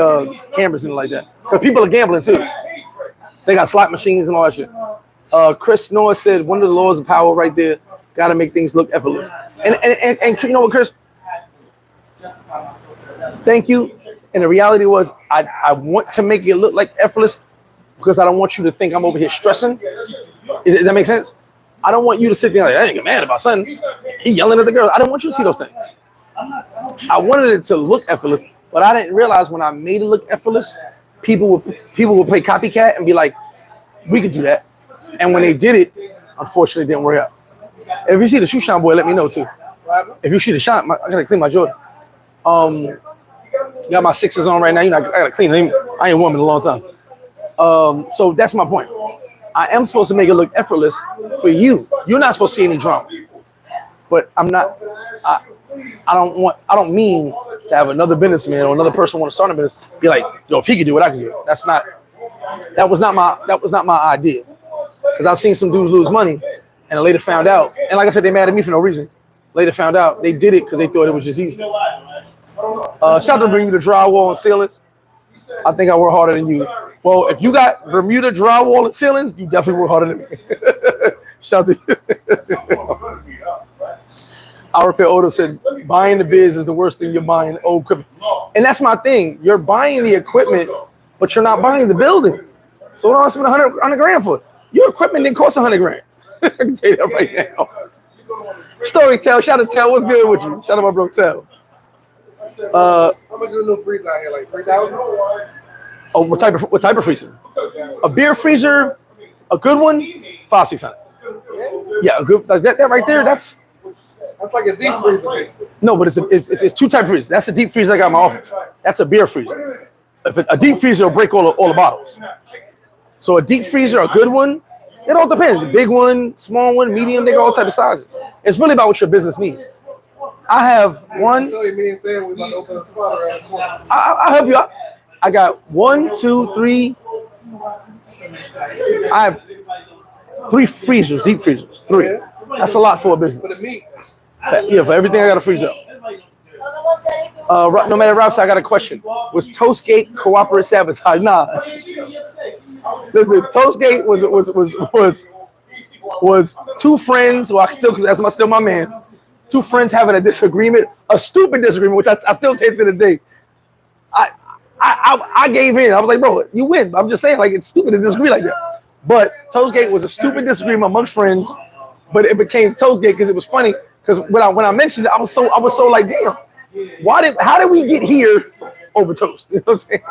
S1: cameras in it like that because people are gambling too. They got slot machines and all that shit. Chris Noah said one of the laws of power right there. Got to make things look effortless. And you know what, Chris? Thank you. And the reality was, I want to make it look like effortless because I don't want you to think I'm over here stressing. Does that make sense? I don't want you to sit there like, I ain't get mad about something. He yelling at the girl. I don't want you to see those things. I wanted it to look effortless, but I didn't realize when I made it look effortless, people would play copycat and be like, we could do that. And when they did it, unfortunately, it didn't work out. If you see the shoe shine boy, let me know too. If you see the shine, I gotta clean my Jordan. Got my sixes on right now. You know, I gotta clean them. I ain't worn them in a long time. So that's my point. I am supposed to make it look effortless for you. You're not supposed to see any drama. But I'm not. I don't mean to have another businessman or another person want to start a business be like, yo, if he could do it, I can do it. That was not my idea. Because I've seen some dudes lose money and later found out. And like I said, they mad at me for no reason. Later found out they did it because they thought it was just easy. Shout out to Bermuda drywall and ceilings. I think I work harder than you. Well, if you got Bermuda drywall and ceilings, you definitely work harder than me. Shout out to you. Our repair Odo said, buying the biz is the worst thing you're buying old equipment. And that's my thing. You're buying the equipment, but you're not buying the building. So what do I spend 100 grand for? Your equipment didn't cost 100 grand. I can tell you that right now. Story Tell, shout out to Tell. What's good with you? Shout out my bro Tell.
S2: How much is a little freezer out here? Like 3,000?
S1: Oh, what type of freezer? A beer freezer, a good one, 500-600. Yeah, a good like that right there. That's
S2: like a deep freezer, basically.
S1: No, but it's two type of freezers. That's a deep freezer I got in my office. That's a beer freezer. A deep freezer will break all the bottles. So a deep freezer, a good one, it all depends. A big one, small one, medium, they got all type of sizes. It's really about what your business needs. I have one.
S2: Me and Sam, we about to open a spot around the corner.
S1: I'll help you out. I got 1, 2, 3. I have 3 freezers, deep freezers. 3. That's a lot for a business.
S2: For the meat.
S1: Yeah, for everything I got to freeze up. No matter Rob, I got a question. Was Toastgate cooperative sabotage? Nah. Listen, Toastgate was 2 friends. Well, that's still my man. 2 friends having a disagreement, a stupid disagreement, which I still say to the day. I gave in. I was like, bro, you win. I'm just saying, like, it's stupid to disagree like that. But Toastgate was a stupid disagreement amongst friends, but it became Toastgate because it was funny. Because when I mentioned it, I was so like, damn, how did we get here over toast? You know what I'm saying?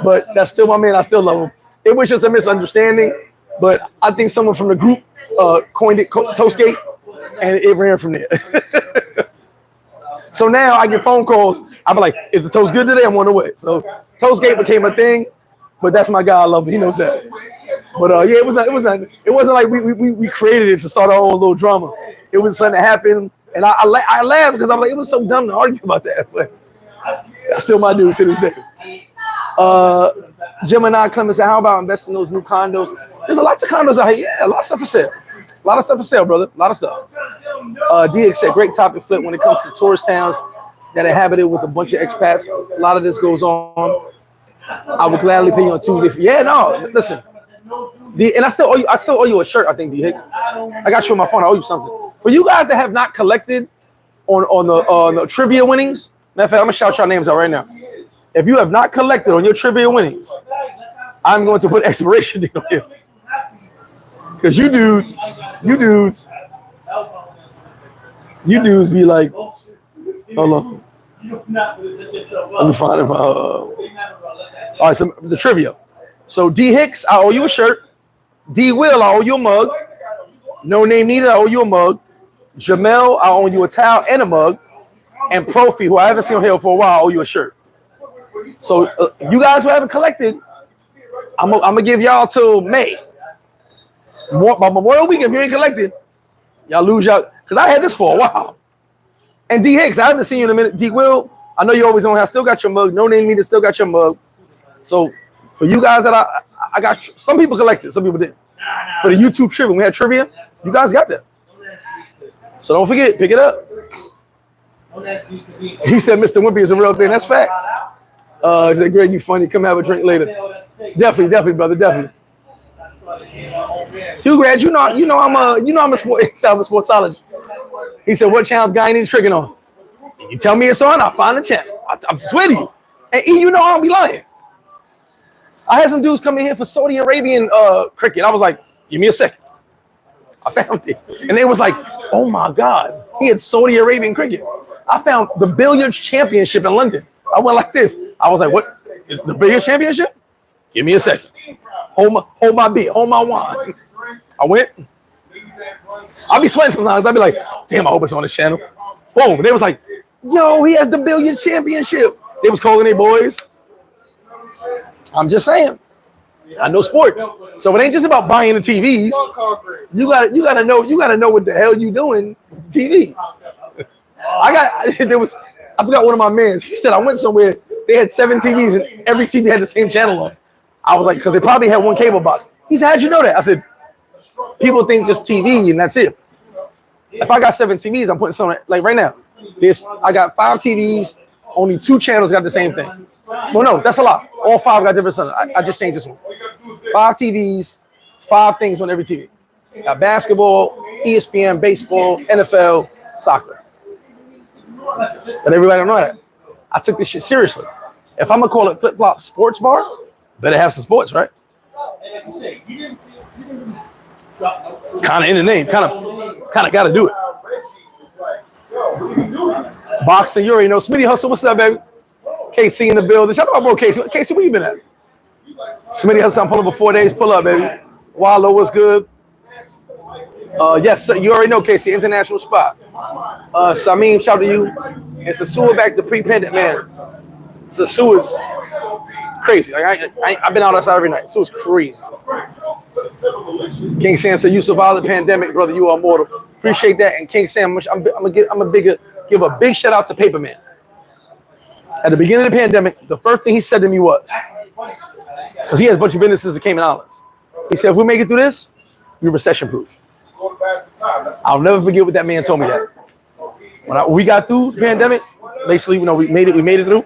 S1: But that's still my man. I still love him. It was just a misunderstanding, but I think someone from the group coined it Toastgate, and it ran from there. So now I get phone calls. I'm like, is the toast good today? I'm on the way. So Toastgate became a thing, but that's my guy. I love him. He knows that. But yeah, it wasn't like we created it to start our own little drama. It was something that happened, and I laughed because I'm like, it was so dumb to argue about that. But that's still my dude to this day. Gemini Clemens said, how about investing in those new condos? There's lots of condos out here. Yeah, a lot of stuff for sale. A lot of stuff for sale, brother. A lot of stuff. DX said, great topic flip when it comes to tourist towns that are inhabited with a bunch of expats. A lot of this goes on. I would gladly pay you on Tuesday. Yeah, no, listen. And I still owe you a shirt, I think, D Hicks. I got you on my phone. I owe you something. For you guys that have not collected on the trivia winnings, matter of fact, I'm gonna shout your names out right now. If you have not collected on your trivia winnings, I'm going to put expiration date on you. Because you dudes be like, hold on. Let me find it. All right, so the trivia. So D Hicks, I owe you a shirt. D Will, I owe you a mug. No Name Needed, I owe you a mug. Jamel, I owe you a towel and a mug. And Profi, who I haven't seen here for a while, I owe you a shirt. So you guys who haven't collected, I'm gonna give y'all till May. By Memorial Week, if you ain't collected, y'all lose y'all. Because I had this for a while. And D Hicks, I haven't seen you in a minute. D Will, I know you always on. I still got your mug. No Name Needed, still got your mug. So for you guys that I got, some people collected, some people didn't. For the YouTube trivia, we had trivia. You guys got that. So don't forget, pick it up. He said Mr. Wimpy is a real thing. That's fact. He said, Greg, you funny. Come have a drink later. Definitely, brother, definitely. Hugh Grad, you know I'm a sportsologist. He said, what channel's Guy needs cricket on? You tell me it's on, I'll find the channel. I swear to you. And E, you know I don't be lying. I had some dudes come in here for Saudi Arabian cricket. I was like, give me a second. I found it. And they was like, oh my God, he had Saudi Arabian cricket. I found the billiards championship in London. I went like this. I was like, what? It's the biggest championship? Give me a second. Hold my beer. Hold my wine. I went. I'll be sweating sometimes. I'll be like, damn, I hope it's on this channel. Boom. They was like, yo, he has the billion championship. They was calling their boys. I'm just saying. I know sports. So it ain't just about buying the TVs. You gotta know what the hell you doing with the TV. I forgot one of my mans. He said I went somewhere, they had 7 TVs and every TV had the same channel on. I was like, because they probably had one cable box. He said, how'd you know that? I said, people think just TV and that's it. If I got 7 TVs, I'm putting something like right now. I got 5 TVs, only 2 channels got the same thing. Well, no, that's a lot. All 5 got different channels. I just changed this one. 5 TVs, 5 things on every TV. Got basketball, ESPN, baseball, NFL, soccer. But everybody don't know that. I took this shit seriously. If I'm gonna call it FlipFlop Sports Bar, better have some sports, right? It's kind of in the name. Kind of got to do it. Boxing, you already know. Smitty Hustle, what's up, baby? KC in the building. Shout out my bro, KC. KC, where you been at? Smitty Hustle, I'm pulling up for 4 days. Pull up, baby. Wallow, what's good? Yes, sir, you already know, KC. International spot. Samim, shout out to you. And Sosua back to pre-pandemic, man. Sosua's crazy. Like, I've been out outside every night. Sosua's crazy. King Sam said, you survived the pandemic, brother. You are immortal. Appreciate that. And King Sam, I'm gonna give a big shout out to Paperman. At the beginning of the pandemic, the first thing he said to me was, because he has a bunch of businesses in Cayman Islands. He said, if we make it through this, we're recession proof. I'll never forget what that man told me that. When we got through the pandemic, basically, we made it through.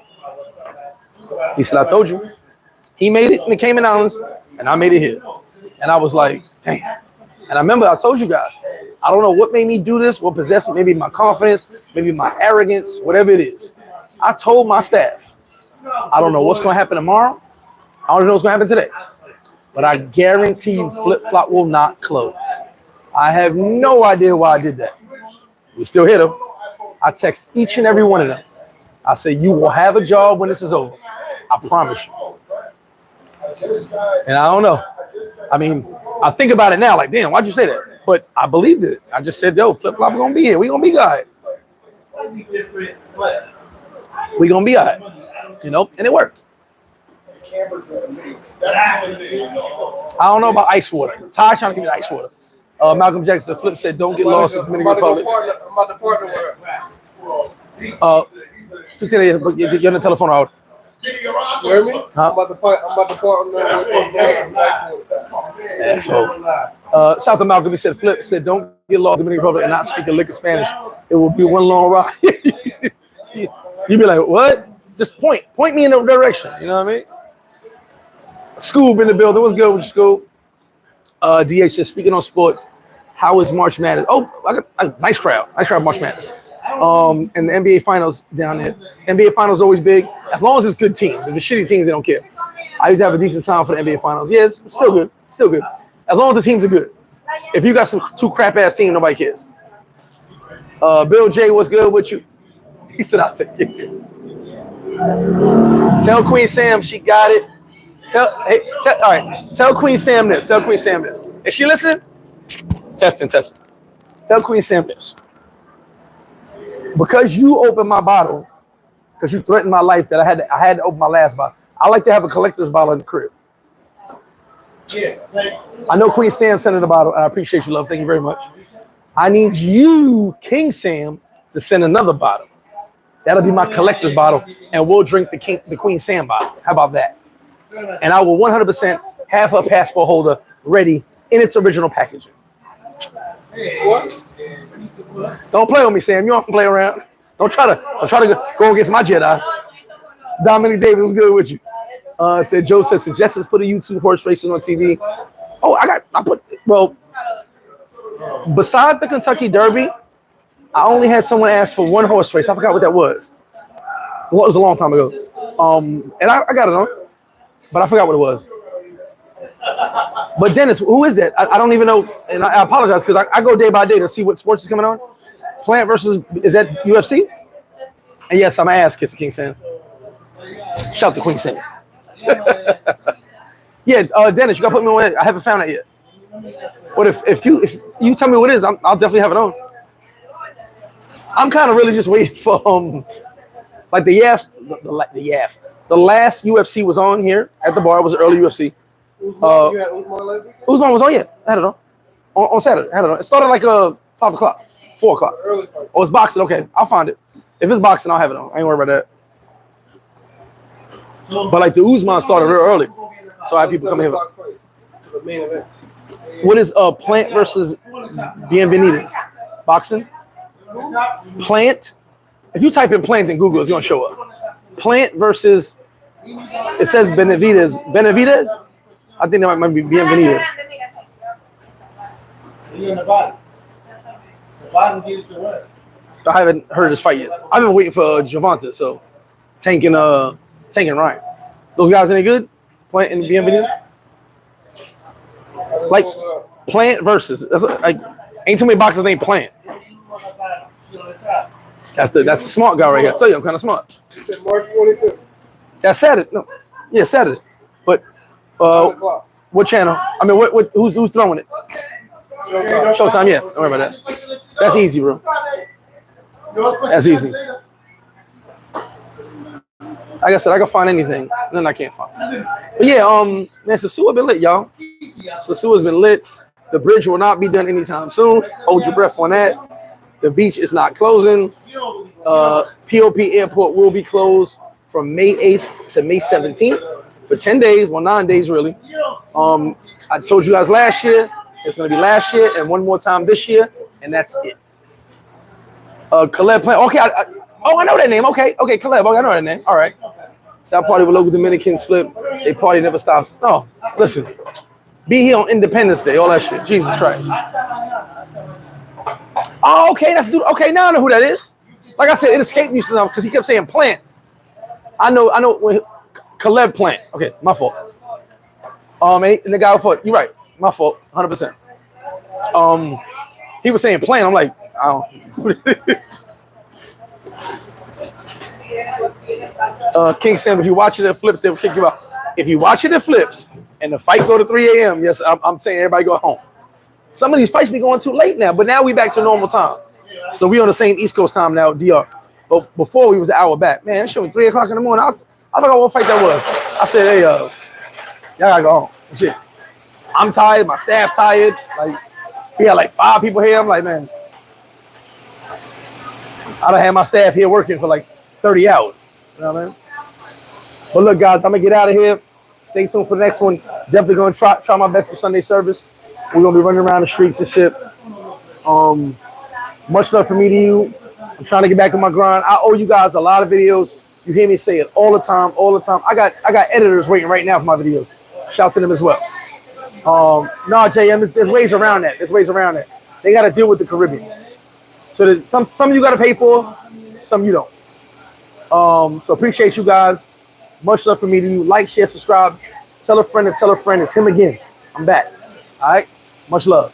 S1: He said, I told you. He made it in the Cayman Islands, and I made it here. And I was like, damn. And I remember I told you guys, I don't know what made me do this, what possessed me, maybe my confidence, maybe my arrogance, whatever it is. I told my staff, I don't know what's going to happen tomorrow. I don't know what's going to happen today. But I guarantee you FlipFlop will not close. I have no idea why I did that. We still hit them. I text each and every one of them. I say, you will have a job when this is over. I promise you. And I don't know. I mean, I think about it now, like, damn, why'd you say that? But I believed it. I just said, yo, FlipFlop, we're going to be here. We're going to be good. We're going to be all right. You know, and it worked. I don't know about ice water. Ty trying to give me ice water. Malcolm Jackson, Flip said, don't get lost in the Dominican Republic.
S2: I'm about to partner with
S1: You're on the telephone out.
S2: You hear me?
S1: Huh?
S2: I'm about to partner with
S1: Shout to Malcolm. He said, Flip said, don't get lost in the Dominican Republic and not speak a lick of Spanish. It will be one long ride. You'd be like, what? Just point me in the direction. You know what I mean? Scoob in the building. What's good with you, Scoob? DH says, speaking on sports, how is March Madness? Oh, I got a nice crowd. Nice crowd, March Madness. And the NBA Finals down there. NBA Finals always big. As long as it's good teams. If it's shitty teams, they don't care. I used to have a decent time for the NBA Finals. Yeah, it's still good. Still good. As long as the teams are good. If you got some 2 crap-ass teams, nobody cares. Bill J, what's good with you? He said, I'll take it. Tell Queen Sam she got it. All right. Tell Queen Sam this. Tell Queen Sam this. Is she listening? Testing. Tell Queen Sam this. Because you opened my bottle, because you threatened my life that I had to open my last bottle. I like to have a collector's bottle in the crib. Yeah. I know Queen Sam sent in the bottle, and I appreciate you, love. Thank you very much. I need you, King Sam, to send another bottle. That'll be my collector's bottle, and we'll drink the Queen Sam bottle. How about that? And I will 100% have her passport holder ready in its original packaging. What? Don't play with me, Sam. You don't play around. Don't try to go against my Jedi. Dominic Davis was good with you. Said Joe said suggestions for the YouTube horse races on TV. Oh, besides the Kentucky Derby, I only had someone ask for one horse race. I forgot what that was. It was a long time ago. And I got it on, but I forgot what it was. But Dennis, who is that? I don't even know, and I apologize because I go day by day to see what sports is coming on. Plant versus, is that UFC? And yes, I'm an ass kisser, King Sam. Shout to Queen Sam. Yeah, Dennis, you gotta put me on it. I haven't found it yet. But if you tell me what it is, I'll definitely have it on. I'm kind of really just waiting for like the last UFC was on here at the bar. It was an early UFC.
S2: You had Usman last week?
S1: Usman was on, yeah. I had it on Saturday. I had it on. It started like 5 o'clock, 4 o'clock.
S2: Early fight.
S1: Oh, it's boxing. Okay, I'll find it. If it's boxing, I'll have it on. I ain't worried about that. But like the Usman started real early, so I have people come here.
S2: The main event.
S1: What is Plant versus Bienvenidos? Boxing? Plant. If you type in Plant in Google, it's gonna show up. Plant versus. It says Benavides. Benavides? I think that might be Bienvenidos. I haven't heard this fight yet. I've been waiting for Javante, so Tank and Ryan. Those guys any good? Plant and Bienvenidos? Like Plant versus. That's like ain't too many boxers named Plant. That's the smart guy right here. I tell you, I'm kind of smart.
S2: You said March 25th.
S1: That's Saturday. No, yeah, Saturday. But what channel? I mean, who's throwing it? Showtime. Yeah, don't worry about that. That's easy, bro. That's easy. Like I said, I can find anything, and then I can't find. But yeah, man, Sosua been lit, y'all. Sosua's been lit. The bridge will not be done anytime soon. Hold your breath on that. The beach is not closing. POP Airport will be closed from May 8th to May 17th for 10 days. Well, 9 days really. I told you guys last year. It's gonna be last year and one more time this year, and that's it. Caleb playing. Okay, I know that name. Okay, Caleb. Okay, I know that name. All right. South party with local Dominicans flip. They party never stops. No, listen. Be here on Independence Day. All that shit. Jesus Christ. Oh, okay, that's dude. Okay, now I know who that is. Like I said, it escaped me some because he kept saying Plant. I know when Caleb Plant. Okay, my fault. And the guy fought. You're right. My fault. 100%. He was saying Plant. I'm like, I don't. King Sam, if you watch it at flips, they'll kick you out. If you watch it at flips and the fight go to 3 a.m., yes, I'm saying everybody go home. Some of these fights be going too late now, but now we back to normal time. So we on the same East Coast time now, DR. But before we was an hour back. Man, it's showing 3 o'clock in the morning. I forgot what fight that was. I said, hey, y'all gotta go home. Shit. I'm tired, my staff tired. Like, we had like 5 people here. I'm like, man, I done had my staff here working for like 30 hours. You know what I mean? But look, guys, I'm gonna get out of here. Stay tuned for the next one. Definitely gonna try my best for Sunday service. We're gonna be running around the streets and shit. Much love from me to you. I'm trying to get back on my grind. I owe you guys a lot of videos. You hear me say it all the time, all the time. I got editors waiting right now for my videos. Shout to them as well. No, JM, there's ways around that. There's ways around that. They got to deal with the Caribbean. So that some you got to pay for, some you don't. So appreciate you guys. Much love from me to you. Like, share, subscribe. Tell a friend to tell a friend. It's him again. I'm back. All right? Much love.